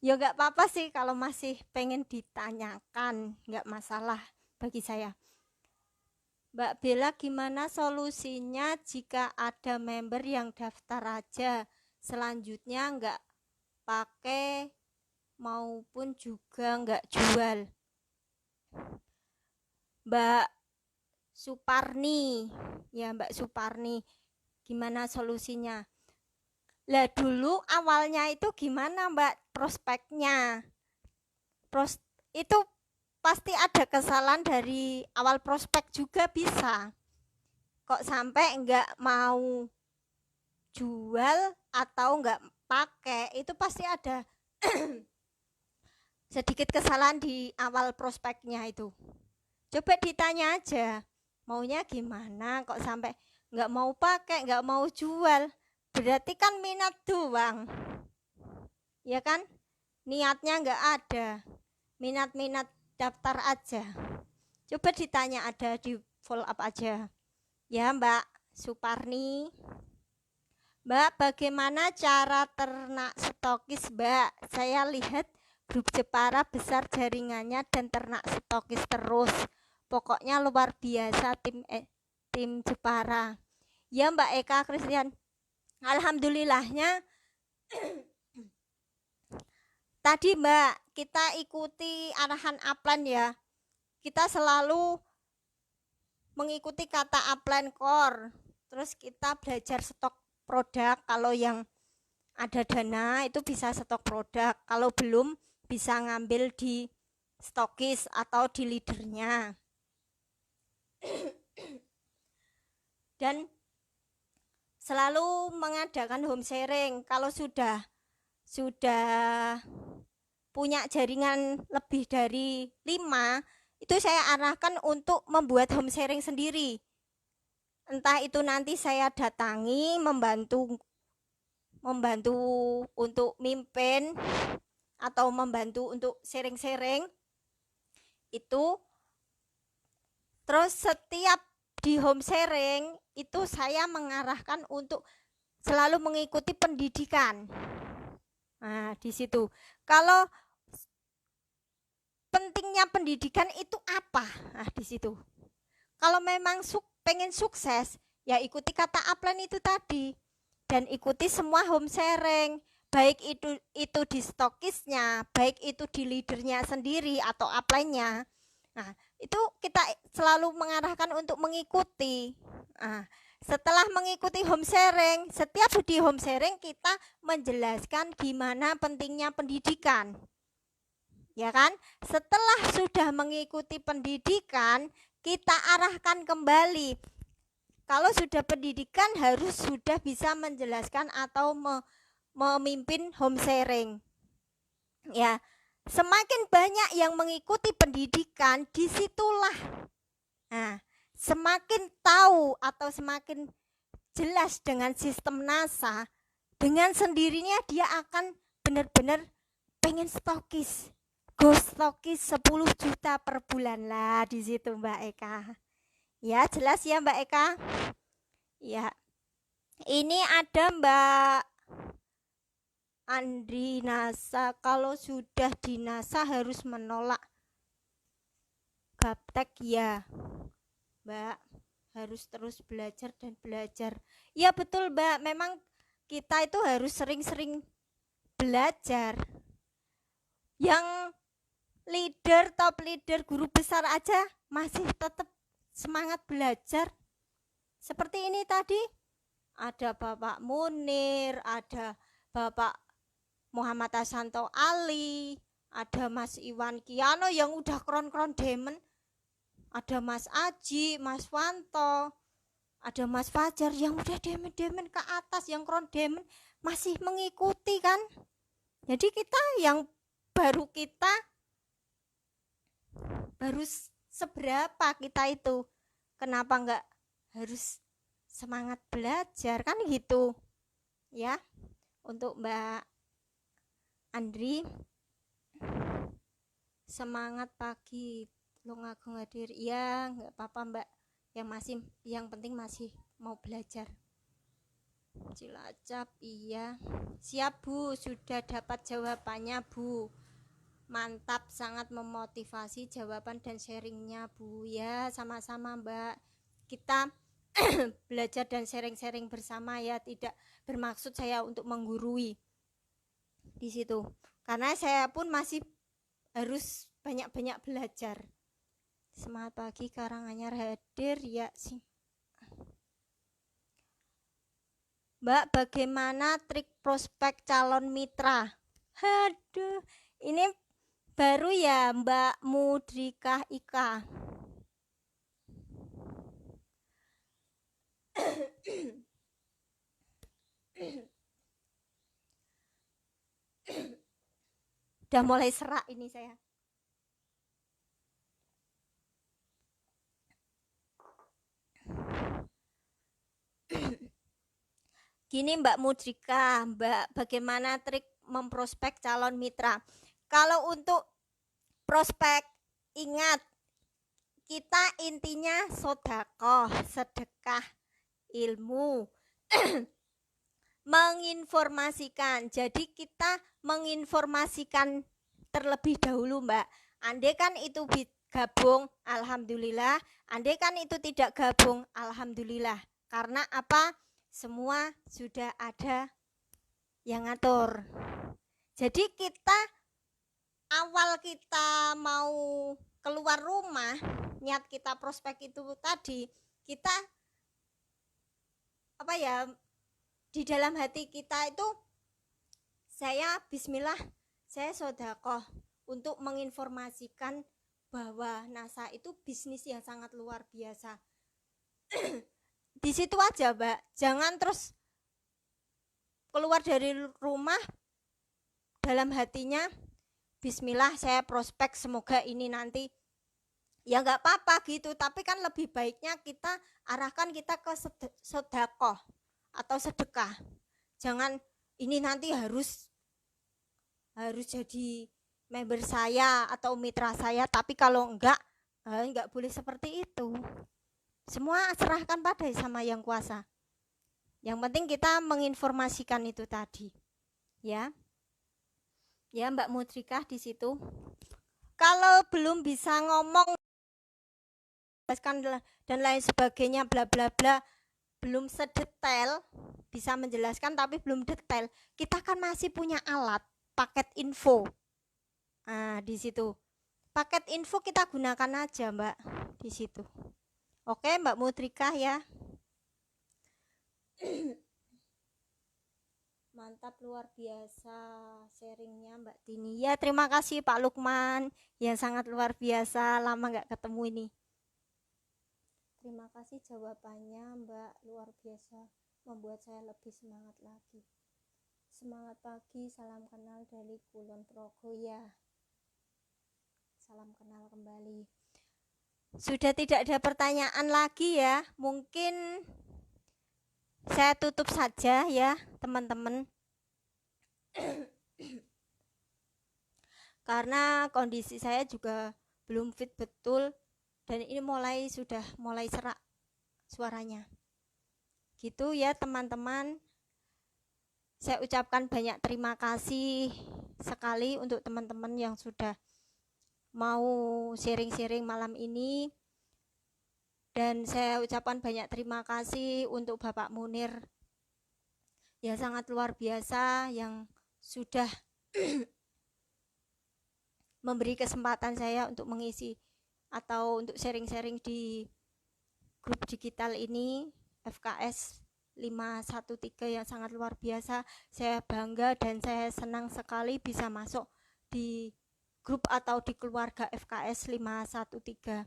Ya enggak apa-apa sih kalau masih pengen ditanyakan, enggak masalah bagi saya. Mbak Bella, gimana solusinya jika ada member yang daftar aja, selanjutnya enggak pakai maupun juga enggak jual? Mbak Suparni, ya Mbak Suparni, gimana solusinya? Lah dulu awalnya itu gimana Mbak prospeknya? Itu pasti ada kesalahan dari awal prospek juga bisa. Kok sampai enggak mau jual atau nggak pakai, itu pasti ada sedikit kesalahan di awal prospeknya itu. Coba ditanya aja, maunya gimana kok sampai nggak mau pakai, nggak mau jual. Berarti kan minat doang, ya kan? Niatnya nggak ada, minat-minat daftar aja. Coba ditanya, ada di follow up aja. Ya Mbak Suparni. Mbak, bagaimana cara ternak stokis Mbak? Saya lihat grup Jepara besar jaringannya dan ternak stokis terus. Pokoknya luar biasa tim Jepara. Ya Mbak Eka Christian. Alhamdulillahnya tadi Mbak, kita ikuti arahan upline ya. Kita selalu mengikuti kata upline core. Terus kita belajar stok produk. Kalau yang ada dana itu bisa stok produk. Kalau belum bisa ngambil di stokis atau di leadernya. Dan selalu mengadakan home sharing. Kalau sudah punya jaringan lebih dari 5, itu saya arahkan untuk membuat home sharing sendiri. Entah itu nanti saya datangi, membantu untuk mimpin atau membantu untuk sharing-sharing itu. Terus setiap di home sharing itu saya mengarahkan untuk selalu mengikuti pendidikan. Nah, di situ. Kalau pentingnya pendidikan itu apa? Nah, di situ. Kalau memang pengen sukses, ya ikuti kata upline itu tadi. Dan ikuti semua home sharing. Baik itu di stokisnya, baik itu di leadernya sendiri atau upline-nya. Nah, itu kita selalu mengarahkan untuk mengikuti. Nah, setelah mengikuti home sharing, setiap di home sharing kita menjelaskan gimana pentingnya pendidikan. Ya kan? Setelah sudah mengikuti pendidikan, kita arahkan kembali. Kalau sudah pendidikan harus sudah bisa menjelaskan atau memimpin home sharing. Ya, semakin banyak yang mengikuti pendidikan, disitulah semakin tahu atau semakin jelas dengan sistem NASA, dengan sendirinya dia akan benar-benar pengen stokis. Go stokis 10 juta per bulan lah di situ Mbak Eka. Ya, jelas ya Mbak Eka? Ya. Ini ada Mbak Andri NASA. Kalau sudah di NASA harus menolak gaptek ya Mbak, harus terus belajar dan belajar. Ya betul Mbak, memang kita itu harus sering-sering belajar. Yang leader, top leader, guru besar aja masih tetap semangat belajar. Seperti ini tadi, ada Bapak Munir, ada Bapak Muhammad Asanto Ali, ada Mas Iwan Kiano yang udah kron-kron demen, ada Mas Aji, Mas Wanto, ada Mas Fajar yang udah demen-demen ke atas, yang kron demen masih mengikuti kan. Jadi kita yang baru seberapa kita itu, kenapa enggak harus semangat belajar kan gitu ya. Untuk Mbak Andri, semangat pagi lo ngagung hadir. Ya nggak apa-apa Mbak, yang penting masih mau belajar. Cilacap, iya siap Bu, sudah dapat jawabannya Bu. Mantap, sangat memotivasi jawaban dan sharingnya Bu. Ya sama-sama Mbak, kita belajar dan sharing-sharing bersama ya, tidak bermaksud saya untuk menggurui di situ, karena saya pun masih harus banyak-banyak belajar. Semangat pagi, Karanganyar hadir ya sih Mbak. Bagaimana trik prospek calon mitra? Aduh, ini baru ya Mbak Mudrikah Ika. Udah mulai serak ini saya. Gini Mbak Mudrika, Mbak, bagaimana trik memprospek calon mitra? Kalau untuk prospek, ingat kita intinya sodakoh, sedekah ilmu, menginformasikan. Jadi kita menginformasikan terlebih dahulu Mbak. Andai kan itu gabung, alhamdulillah. Andai kan itu tidak gabung, alhamdulillah. Karena apa? Semua sudah ada yang ngatur. Jadi kita awal kita mau keluar rumah, niat kita prospek itu tadi, kita apa ya, di dalam hati kita itu saya bismillah, saya sodakoh untuk menginformasikan bahwa NASA itu bisnis yang sangat luar biasa. Di situ aja Mbak, jangan terus keluar dari rumah dalam hatinya bismillah saya prospek semoga ini nanti, ya nggak apa-apa gitu, tapi kan lebih baiknya kita arahkan kita ke sodakoh atau sedekah. Jangan ini nanti harus jadi member saya atau mitra saya, tapi kalau enggak boleh seperti itu. Semua serahkan pada sama yang kuasa. Yang penting kita menginformasikan itu tadi, ya. Ya Mbak Mudrika di situ. Kalau belum bisa ngomong dan lain sebagainya bla bla bla, belum sedetail bisa menjelaskan tapi belum detail, kita kan masih punya alat paket info. Nah, di situ. Paket info kita gunakan aja, Mbak, di situ. Oke, Mbak Mudrika ya. Mantap, luar biasa sharingnya Mbak Tini. Ya, terima kasih Pak Lukman yang sangat luar biasa, lama nggak ketemu ini. Terima kasih jawabannya Mbak, luar biasa, membuat saya lebih semangat lagi. Semangat pagi, salam kenal dari Kulon Progo ya. Salam kenal kembali. Sudah tidak ada pertanyaan lagi ya, mungkin saya tutup saja ya teman-teman. Karena kondisi saya juga belum fit betul dan ini sudah mulai serak suaranya. Gitu ya teman-teman. Saya ucapkan banyak terima kasih sekali untuk teman-teman yang sudah mau sharing-sharing malam ini. Dan saya ucapkan banyak terima kasih untuk Bapak Munir yang sangat luar biasa yang sudah memberi kesempatan saya untuk mengisi atau untuk sharing-sharing di grup digital ini FKS 513 yang sangat luar biasa. Saya bangga dan saya senang sekali bisa masuk di grup atau di keluarga FKS 513.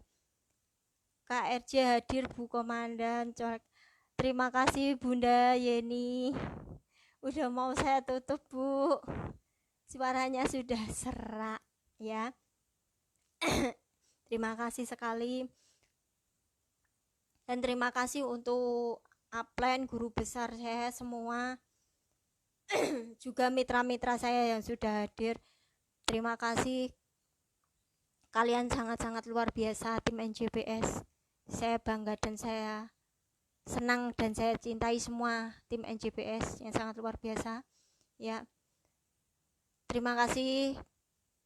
KRJ hadir Bu Komandan. Terima kasih Bunda Yeni. Udah mau saya tutup Bu. Suaranya sudah serak ya. Terima kasih sekali. Dan terima kasih untuk upline guru besar saya semua. Juga mitra-mitra saya yang sudah hadir. Terima kasih. Kalian sangat-sangat luar biasa tim NJBS. Saya bangga dan saya senang dan saya cintai semua tim NJBS yang sangat luar biasa. Ya. Terima kasih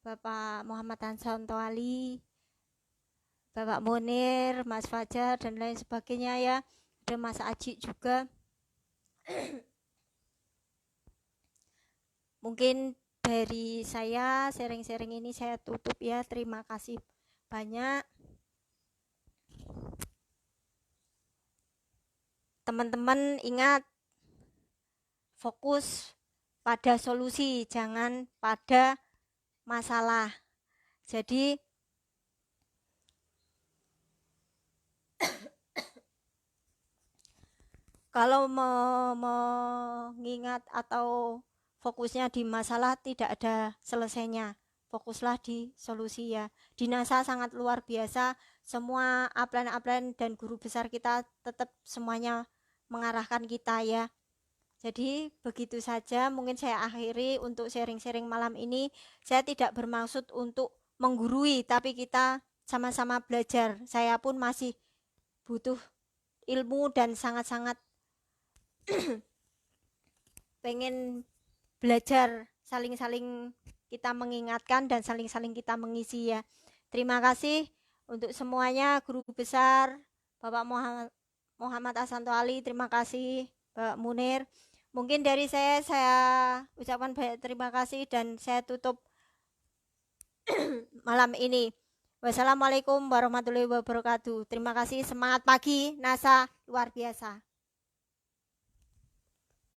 Bapak Muhammad Hansanto Ali, Bapak Munir, Mas Fajar dan lain sebagainya ya. Ada Mas Aji juga. Mungkin dari saya sharing-sharing ini saya tutup ya. Terima kasih banyak. Teman-teman ingat, fokus pada solusi, jangan pada masalah. Jadi kalau mengingat atau fokusnya di masalah tidak ada selesainya, fokuslah di solusi ya. Di NASA sangat luar biasa, semua upline dan guru besar kita tetap semuanya mengarahkan kita ya. Jadi begitu saja mungkin saya akhiri untuk sharing-sharing malam ini. Saya tidak bermaksud untuk menggurui, tapi kita sama-sama belajar. Saya pun masih butuh ilmu dan sangat-sangat pengen belajar, saling-saling kita mengingatkan dan saling-saling kita mengisi ya. Terima kasih untuk semuanya, guru besar Bapak Muhammad Asanto Ali, terima kasih Bapak Munir. Mungkin dari saya ucapkan banyak terima kasih dan saya tutup malam ini. Wassalamualaikum warahmatullahi wabarakatuh. Terima kasih, semangat pagi NASA luar biasa.